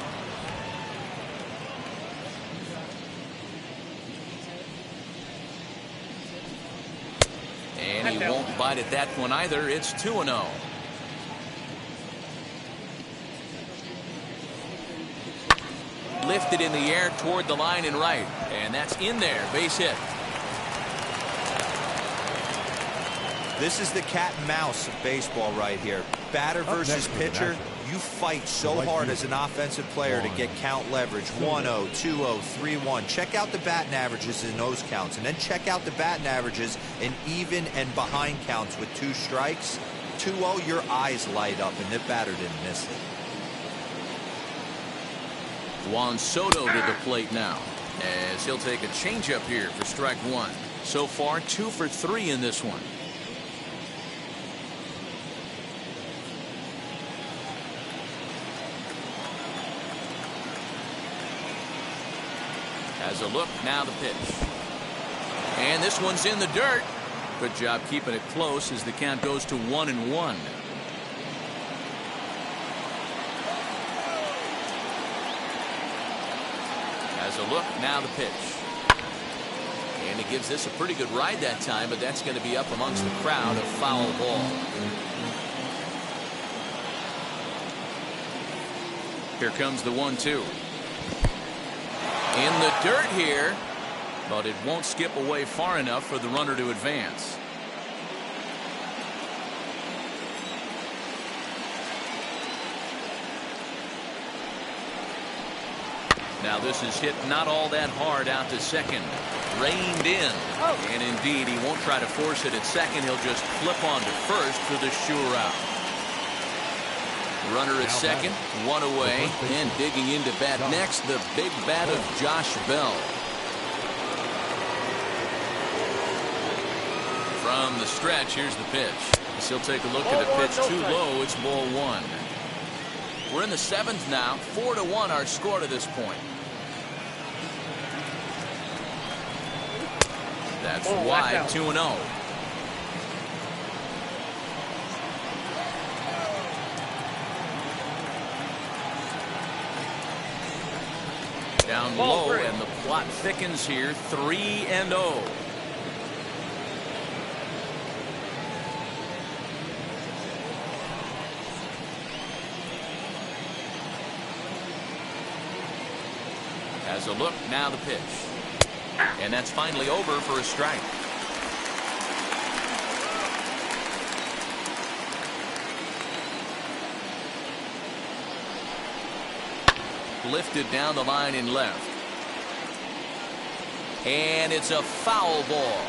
And he won't bite at that one either. It's 2-0. Lifted in the air toward the line and right. And that's in there. Base hit. This is the cat and mouse of baseball right here. Batter versus pitcher. You fight so hard as an offensive player to get count leverage. 1-0, 2-0, 3-1. Check out the batting averages in those counts. And then check out the batting averages in even and behind counts with 2 strikes. 2-0, your eyes light up, and the batter didn't miss it. Juan Soto to the plate now, as he'll take a changeup here for strike 1. So far 2 for 3 in this one. Has a look, now the pitch. And this one's in the dirt. Good job keeping it close as the count goes to 1-1. Has a look, now the pitch. And he gives this a pretty good ride that time, but that's going to be up amongst the crowd, a foul ball. Here comes the 1-2. In the dirt here, but it won't skip away far enough for the runner to advance. Now this is hit not all that hard out to second. Reined in. And indeed, he won't try to force it at second. He'll just flip on to first for the sure out. Runner at second, 1 away, and digging into bat next, the big bat of Josh Bell. From the stretch, here's the pitch. He'll take a look at the pitch too low. It's ball 1. We're in the 7th now. 4-1 our score to this point. That's wide. 2-0. Down low, and the plot thickens here. 3-0. So look, now the pitch. And that's finally over for a strike. Lifted down the line in left. And it's a foul ball.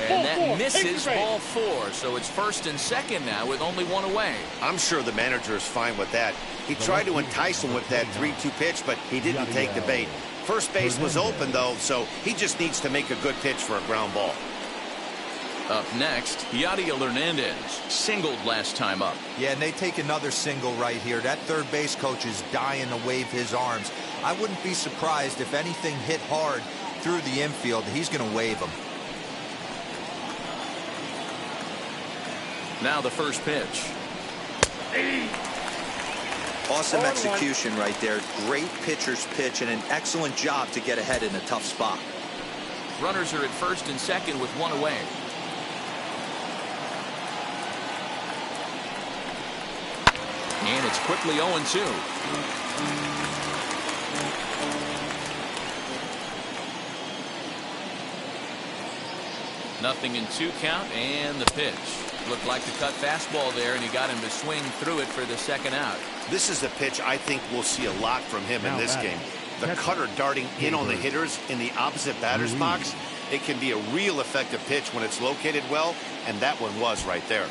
And that misses ball 4. So it's first and second now with only one away. I'm sure the manager is fine with that. He tried to entice him with that 3-2 pitch, but he didn't take the bait. First base was open, though, so he just needs to make a good pitch for a ground ball. Up next, Yadier Hernandez singled last time up. Yeah, and they take another single right here. That third base coach is dying to wave his arms. I wouldn't be surprised if anything hit hard through the infield. He's going to wave them. Now the first pitch. Awesome execution right there. Great pitcher's pitch and an excellent job to get ahead in a tough spot. Runners are at first and second with one away. And it's quickly 0-2. Nothing in 2 count, and the pitch. Looked like the cut fastball there, and he got him to swing through it for the second out. This is a pitch I think we'll see a lot from him in this game. The cutter darting in on the hitters in the opposite batter's box. It can be a real effective pitch when it's located well, and that one was right there.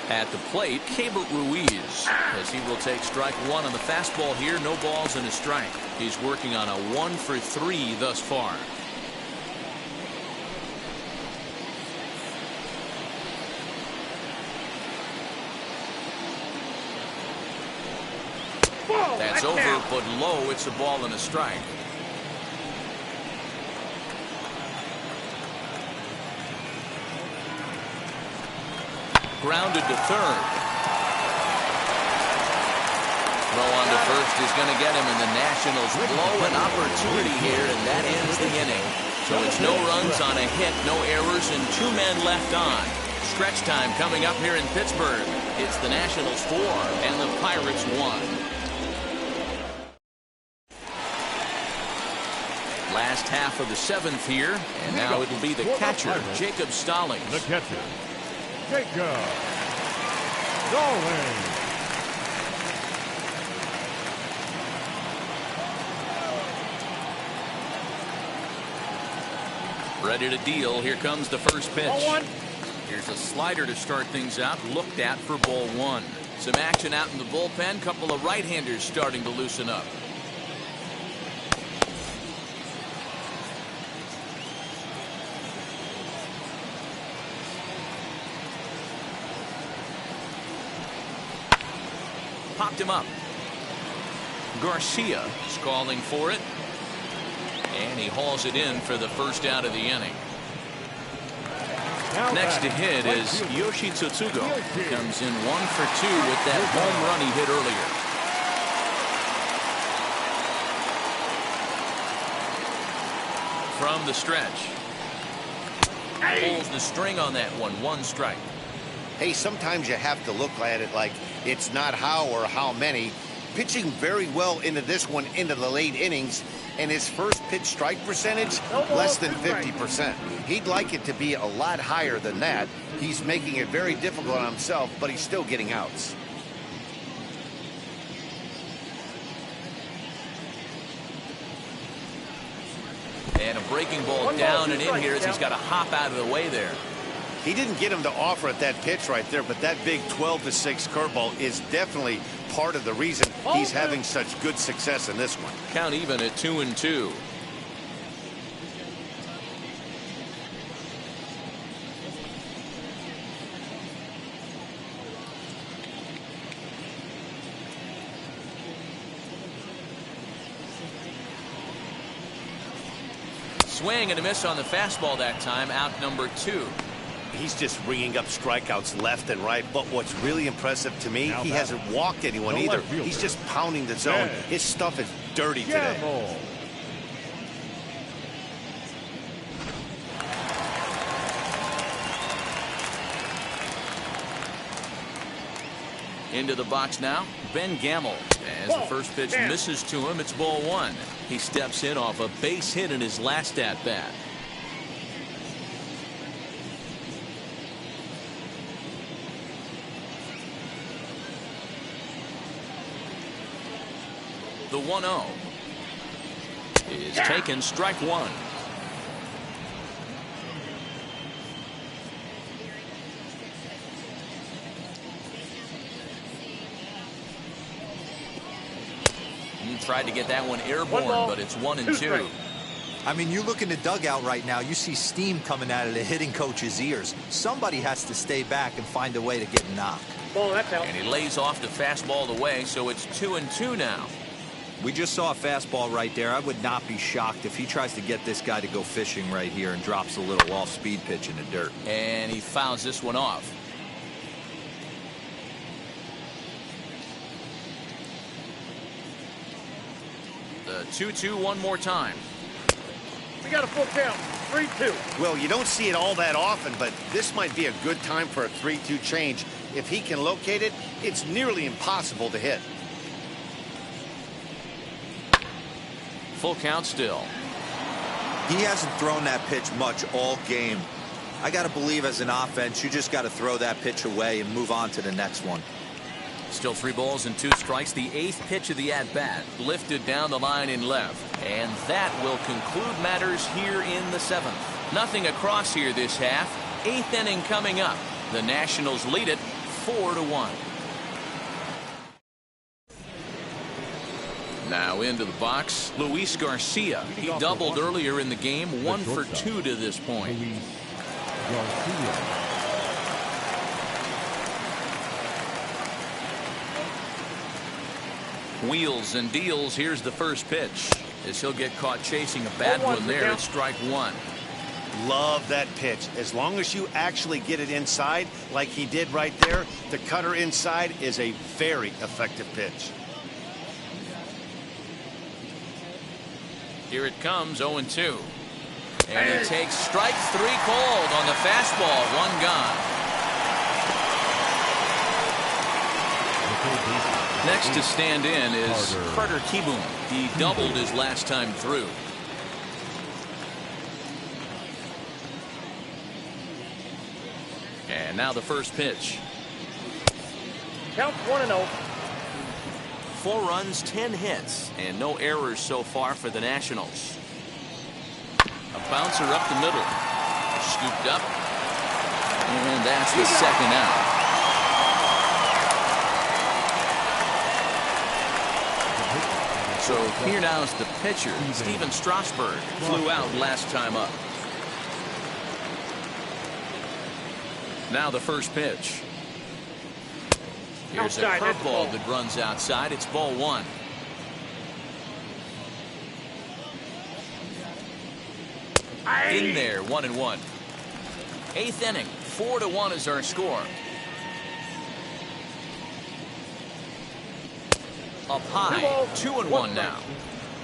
At the plate, Keibert Ruiz, as he will take strike 1 on the fastball here. No balls and a strike. He's working on a 1-for-3 thus far. That's over, but low. It's a ball and a strike. Grounded to third. Throw on to first is going to get him, and the Nationals blow an opportunity here, and that ends the inning. So it's no runs on a hit, no errors, and 2 men left on. Stretch time coming up here in Pittsburgh. It's the Nationals 4 and the Pirates 1. Last half of the 7th here, and now it'll be the catcher, Jacob Stallings. The catcher, Jacob Stallings. Ready to deal. Here comes the first pitch. Here's a slider to start things out. Looked at for ball 1. Some action out in the bullpen. Couple of right-handers starting to loosen up. Popped him up. Garcia is calling for it. And he hauls it in for the first out of the inning. Next to hit is Yoshi Tsutsugo. Comes in 1 for 2 with that home run he hit earlier. From the stretch. Pulls the string on that one. 1 strike. Hey, sometimes you have to look at it like it's not how or how many. Pitching very well into this one into the late innings, and his first pitch strike percentage less than 50%. He'd like it to be a lot higher than that. He's making it very difficult on himself, but he's still getting outs. And a breaking ball down and in here as he's got to hop out of the way there. He didn't get him to offer at that pitch right there, but that big 12-6 curveball is definitely part of the reason he's having such good success in this one. Count even at 2-2. Swing and a miss on the fastball that time. Out number 2. He's just ringing up strikeouts left and right, but what's really impressive to me, he hasn't walked anyone either. He's just pounding the zone. His stuff is dirty today. Into the box now, Ben Gamble. As the first pitch misses to him, it's ball one. He steps in off a base hit in his last at-bat. The 1-0 is taken, strike one. He tried to get that one airborne, but it's 1-2. I mean, you look in the dugout right now, you see steam coming out of the hitting coach's ears. Somebody has to stay back and find a way to get knocked. Ball, that's out. And he lays off the fastball away, so it's 2-2 now. We just saw a fastball right there. I would not be shocked if he tries to get this guy to go fishing right here and drops a little off-speed pitch in the dirt. And he fouls this one off. The 2-2 one more time. We got a full count. 3-2. Well, you don't see it all that often, but this might be a good time for a 3-2 change. If he can locate it, it's nearly impossible to hit. Full count still. He hasn't thrown that pitch much all game. I got to believe as an offense, you just got to throw that pitch away and move on to the next one. Still 3 balls and 2 strikes. The 8th pitch of the at-bat lifted down the line in left. And that will conclude matters here in the 7th. Nothing across here this half. 8th inning coming up. The Nationals lead it 4-1. Now into the box, Luis Garcia. He doubled earlier in the game, 1 for 2 to this point. Wheels and deals. Here's the first pitch. As he'll get caught chasing a bad one there, it's strike one. Love that pitch. As long as you actually get it inside, like he did right there, the cutter inside is a very effective pitch. Here it comes, 0-2. And he takes strike 3 called on the fastball, 1 gone. Next to stand in is Carter Kieboom. He doubled his last time through. And now the first pitch. Count 1-0. 4 runs, 10 hits, and no errors so far for the Nationals. A bouncer up the middle. Scooped up. And that's the second out. So here now is the pitcher. Steven Strasburg flew out last time up. Now the first pitch. Here's a curveball that runs outside. It's ball 1. In there, 1-1. 8th inning, 4-1 is our score. Up high, 2-1 now.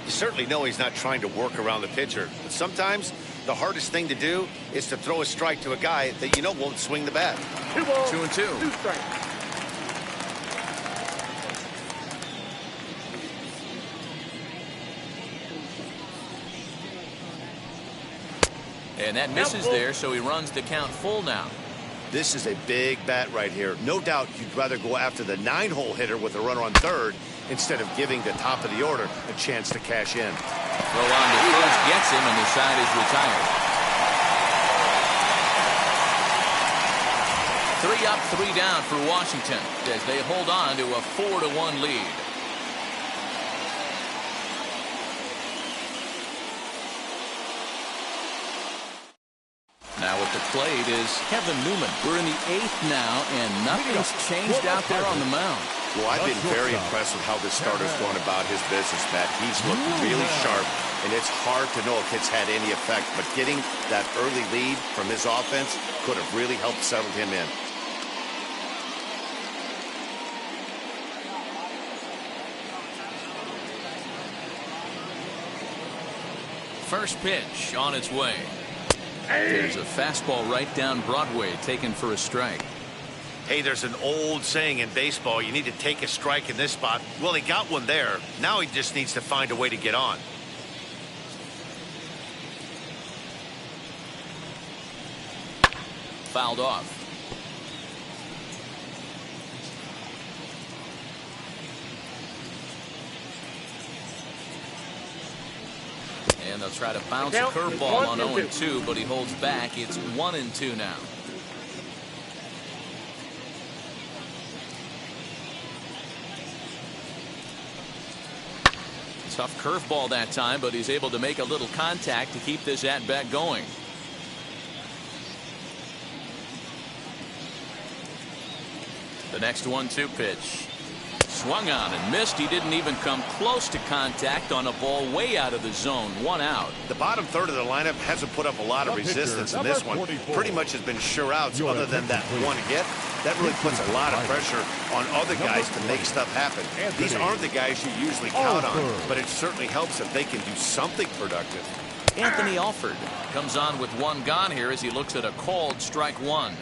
You certainly know he's not trying to work around the pitcher, but sometimes the hardest thing to do is to throw a strike to a guy that you know won't swing the bat. 2 balls, 2-2. 2 strikes. And that misses there, so he runs the count full now. This is a big bat right here. No doubt you'd rather go after the 9-hole hitter with a runner on third instead of giving the top of the order a chance to cash in. Throw on to first gets him, and the side is retired. 3 up, 3 down for Washington as they hold on to a 4-1 lead. Now at the plate is Kevin Newman. We're in the 8th now, and nothing's changed out there on the mound. Well, I've been very impressed with how this starter's going about his business, Matt. He's looked really sharp, and it's hard to know if it's had any effect, but getting that early lead from his offense could have really helped settle him in. First pitch on its way. There's a fastball right down Broadway taken for a strike. Hey, there's an old saying in baseball, you need to take a strike in this spot. Well, he got one there. Now he just needs to find a way to get on. Fouled off. And they'll try to bounce a curveball on 0-2, but he holds back. It's 1-2 now. Tough curveball that time, but he's able to make a little contact to keep this at-bat going. The next 1-2 pitch. Swung on and missed. He didn't even come close to contact on a ball way out of the zone. 1 out. The bottom third of the lineup hasn't put up a lot of resistance in this one. Pretty much has been sure outs other than that one hit. That really puts a lot of pressure on other guys to make stuff happen. These aren't the guys you usually count on, but it certainly helps if they can do something productive. Anthony Alford comes on with 1 gone here as he looks at a called strike 1.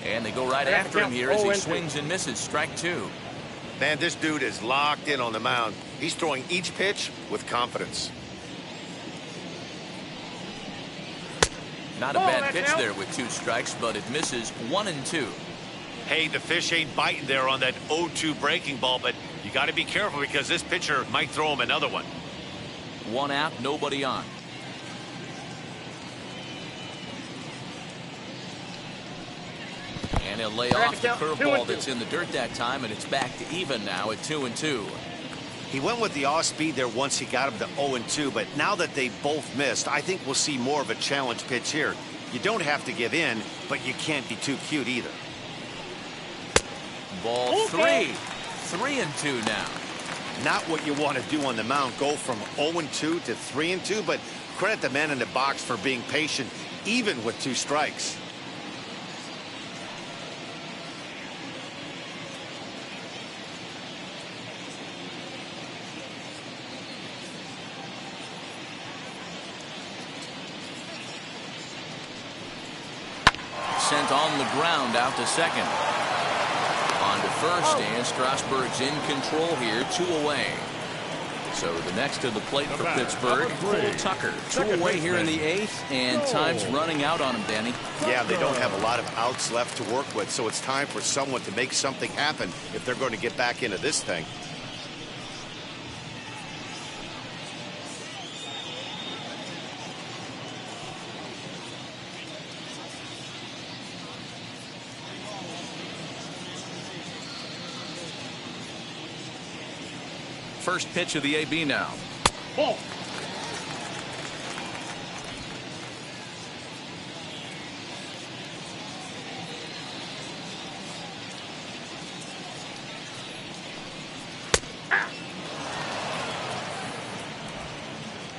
And they go right after him here as he swings and misses. Strike 2. Man, this dude is locked in on the mound. He's throwing each pitch with confidence. Not a bad pitch there with 2 strikes, but it misses. 1-2. Hey, the fish ain't biting there on that 0-2 breaking ball, but you got to be careful because this pitcher might throw him another one. 1 out, nobody on. And he'll lay off the curveball that's in the dirt that time, and it's back to even now at 2-2. He went with the off speed there once he got him to 0-2, but now that they both missed, I think we'll see more of a challenge pitch here. You don't have to give in, but you can't be too cute either. Ball 3. 3-2 now. Not what you want to do on the mound, go from 0-2 to 3-2, but credit the man in the box for being patient, even with 2 strikes. Sent on the ground out to second. On to first, and Strasburg's in control here, 2 away. So the next to the plate for Pittsburgh, Cole Tucker. 2 away here in the 8th, and time's running out on him, Danny. Yeah, they don't have a lot of outs left to work with, so it's time for someone to make something happen if they're going to get back into this thing. First pitch of the AB now. Ball.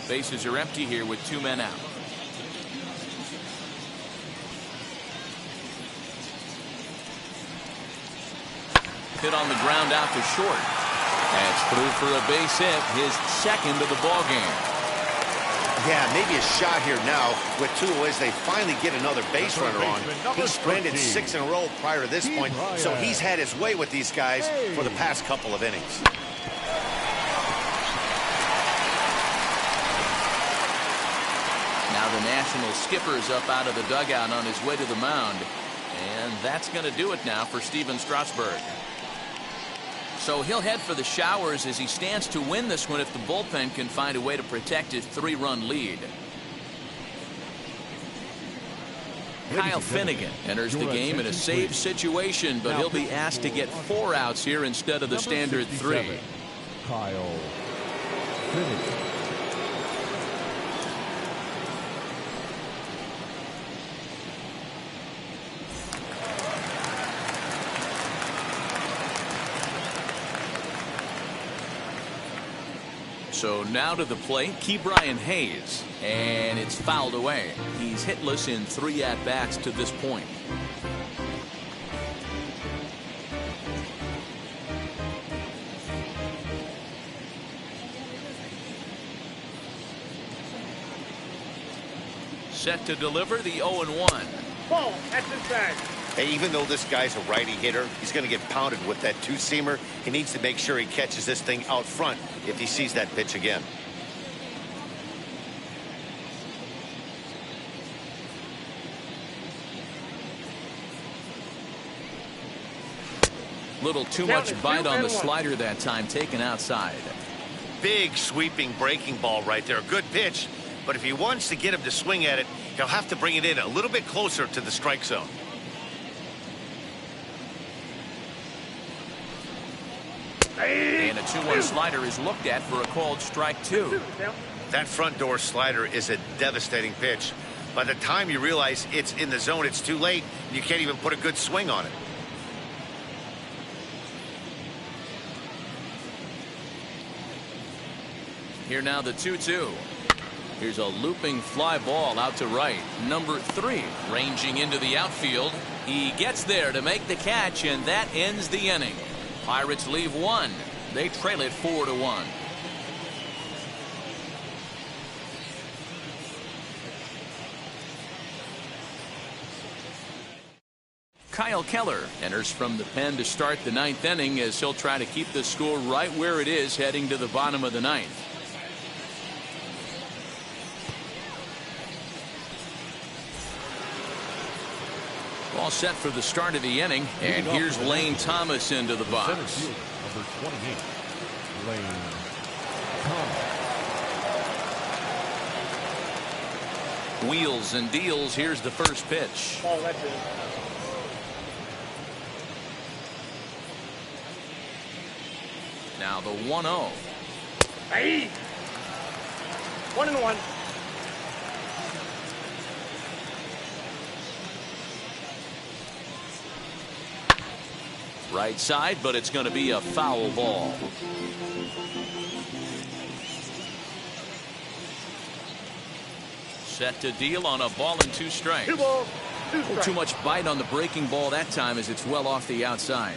Bases are empty here with 2 men out. Hit on the ground out to short. That's through for a base hit, his 2nd of the ball game. Yeah, maybe a shot here now. With 2 away, they finally get another base runner on. He's stranded 6 in a row prior to this point, so he's had his way with these guys for the past couple of innings. Now the National skipper's up out of the dugout on his way to the mound. And that's going to do it now for Steven Strasburg. So he'll head for the showers as he stands to win this one if the bullpen can find a way to protect his 3-run lead. Kyle Finnegan enters the game in a save situation, but he'll be asked to get 4 outs here instead of the standard 3. Kyle Finnegan. So now to the plate, Ke'Bryan Hayes, and it's fouled away. He's hitless in 3 at-bats to this point. set to deliver the 0-1. Ball, that's inside. Hey, even though this guy's a righty hitter, he's going to get pounded with that two-seamer. He needs to make sure he catches this thing out front if he sees that pitch again. Little too much bite on the slider that time, taken outside. Big sweeping breaking ball right there. Good pitch, but if he wants to get him to swing at it, he'll have to bring it in a little bit closer to the strike zone. And a 2-1 slider is looked at for a called strike 2. That front door slider is a devastating pitch. By the time you realize it's in the zone, it's too late. You can't even put a good swing on it. Here now the 2-2. Here's a looping fly ball out to right. Number 3 ranging into the outfield. He gets there to make the catch, and that ends the inning. Pirates leave 1. They trail it 4-1. Kyle Keller enters from the pen to start the 9th inning as he'll try to keep the score right where it is heading to the bottom of the 9th. All set for the start of the inning, and here's Lane Thomas into the box. Center field, number 28, Lane Thomas. Wheels and deals. Here's the first pitch. Ball, that's it. Now the 1-0. Hey! 1-1. Right side, but it's going to be a foul ball. Set to deal on a ball and 2 strikes. 2 balls, 2 strikes. Too much bite on the breaking ball that time as it's well off the outside.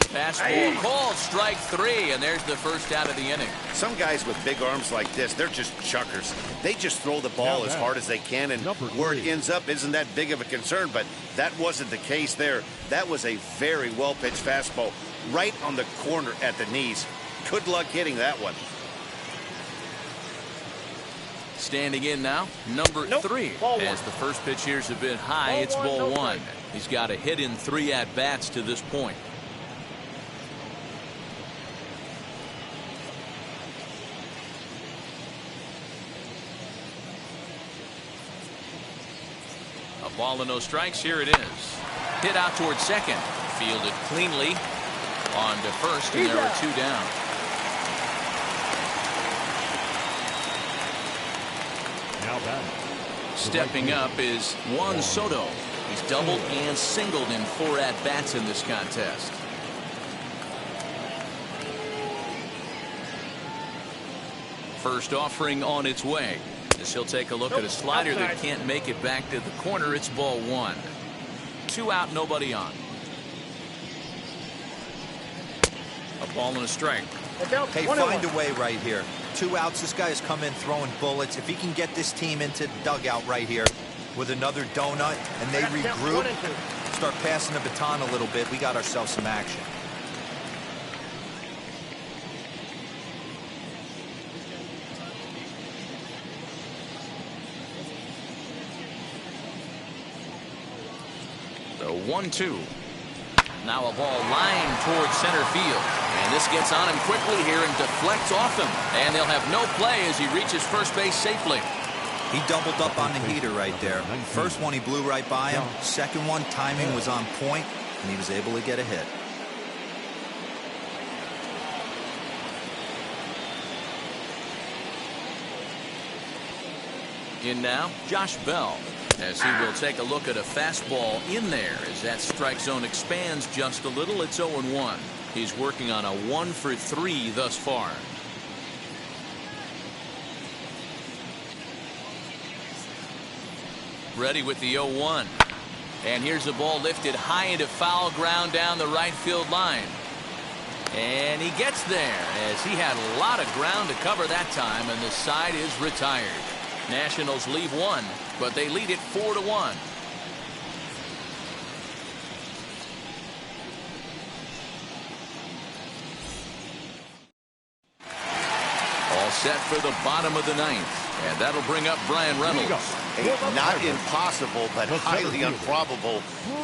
Fastball called, strike 3, and there's the first out of the inning. Some guys with big arms like this, they're just chuckers. They just throw the ball as hard as they can, and where it ends up isn't that big of a concern, but that wasn't the case there. That was a very well-pitched fastball right on the corner at the knees. Good luck hitting that one. Standing in now, number 3. As the first pitch here's a bit high, it's ball 1. He's got a hit in 3 at-bats to this point. Ball and no strikes. Here it is. Hit out towards second. Fielded cleanly. On to first, and there are 2 down. Now batting. Stepping up is Juan Soto. He's doubled and singled in 4 at-bats in this contest. First offering on its way. As he'll take a look at a slider that can't make it back to the corner. It's ball 1. 2 out, nobody on. A ball and a strike. Hey, find a way right here. 2 outs. This guy has come in throwing bullets. If he can get this team into the dugout right here with another donut and they regroup, start passing the baton a little bit, we got ourselves some action. The 1-2. Now a ball lined towards center field. And this gets on him quickly here and deflects off him. And they'll have no play as he reaches first base safely. He doubled up on the heater right there. First one he blew right by him. Second one, timing was on point, and he was able to get a hit. In now, Josh Bell, as he will take a look at a fastball in there as that strike zone expands just a little. It's 0-1. He's working on a 1-for-3 thus far. Ready with the 0-1. And here's a ball lifted high into foul ground down the right field line. And he gets there as he had a lot of ground to cover that time, and the side is retired. Nationals leave one, but they lead it 4-1. All set for the bottom of the ninth, and that'll bring up Brian Reynolds. Not impossible, but highly improbable.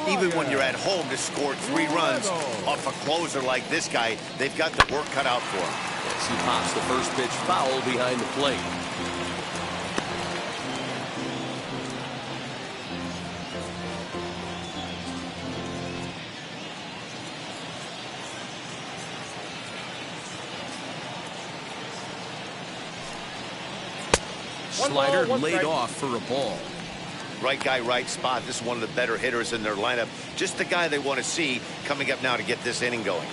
Even when you're at home to score 3 runs off a closer like this guy, they've got the work cut out for him. As he pops the first pitch foul behind the plate. Slider laid off for a ball. Right guy, right spot. This is one of the better hitters in their lineup. Just the guy they want to see coming up now to get this inning going.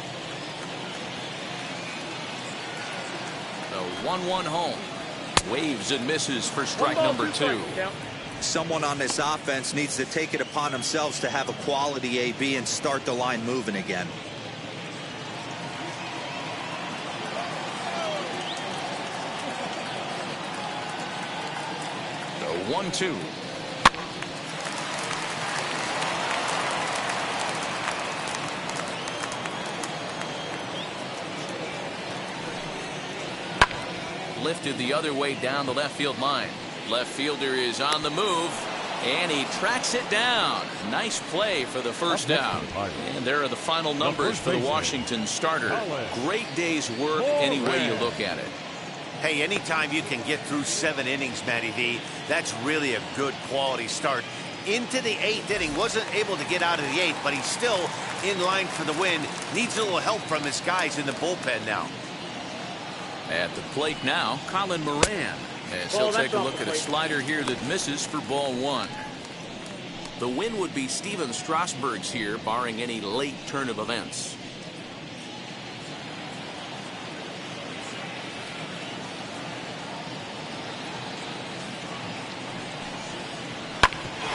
The 1-1 home. Waves and misses for strike number 2. Someone on this offense needs to take it upon themselves to have a quality AB and start the line moving again. The 1-2. Lifted the other way down the left field line. Left fielder is on the move, and he tracks it down. Nice play for the first out. And there are the final numbers for the Washington starter. Great day's work any way you look at it. Hey, anytime you can get through 7 innings, Matty V, that's really a good quality start. Into the 8th inning, wasn't able to get out of the 8th, but he's still in line for the win. Needs a little help from his guys in the bullpen now. At the plate now, Colin Moran, as he'll take a look at a slider here that misses for ball 1. The win would be Steven Strasburg's here, barring any late turn of events.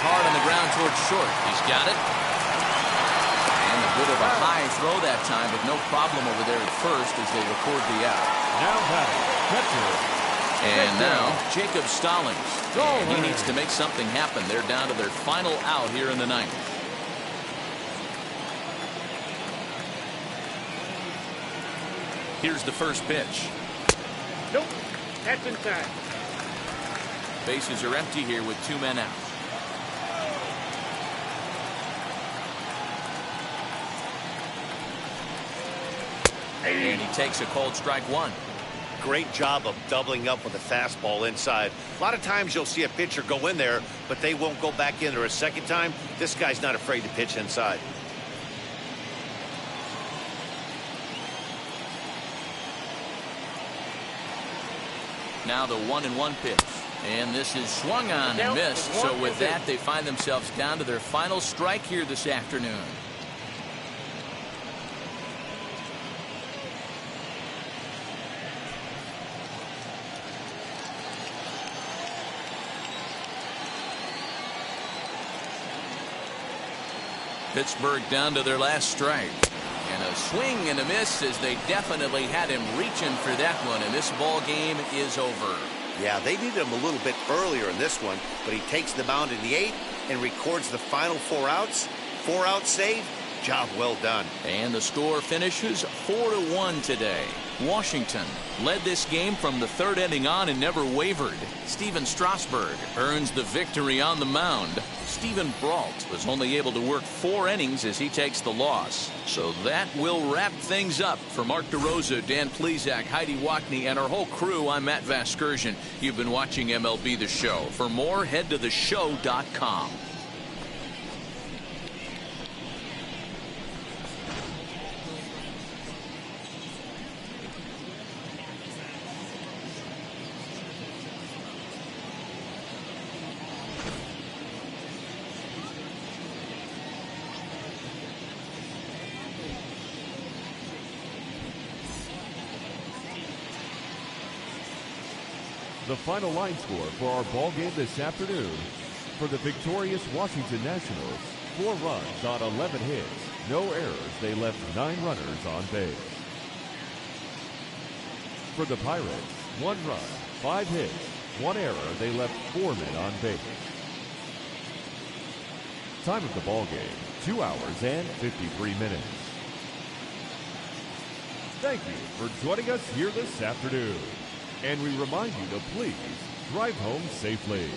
Hard on the ground towards short. He's got it. And a bit of a high throw that time, but no problem over there at first as they record the out. Now batting, catcher. And now Jacob Stallings. And he needs to make something happen. They're down to their final out here in the ninth. Here's the first pitch. Nope. That's inside. Bases are empty here with 2 men out. And he takes a cold strike 1. Great job of doubling up with a fastball inside. A lot of times you'll see a pitcher go in there, but they won't go back in there a second time. This guy's not afraid to pitch inside. Now the 1-1 pitch. And this is swung on and missed. So with that, they find themselves down to their final strike here this afternoon. Pittsburgh down to their last strike. And a swing and a miss as they definitely had him reaching for that one. And this ball game is over. Yeah, they needed him a little bit earlier in this one, but he takes the mound in the 8th and records the final 4 outs. 4 out save. Job well done. And the score finishes 4-1 today. Washington led this game from the 3rd inning on and never wavered. Steven Strasburg earns the victory on the mound. Stephen Brault was only able to work 4 innings as he takes the loss. So that will wrap things up. For Mark DeRosa, Dan Plesac, Heidi Watney, and our whole crew, I'm Matt Vasgersian. You've been watching MLB The Show. For more, head to theshow.com. The final line score for our ball game this afternoon: for the victorious Washington Nationals, 4 runs on 11 hits, no errors. They left 9 runners on base. For the Pirates, 1 run, 5 hits, 1 error. They left 4 men on base. Time of the ball game, 2 hours and 53 minutes. Thank you for joining us here this afternoon. And we remind you to please drive home safely.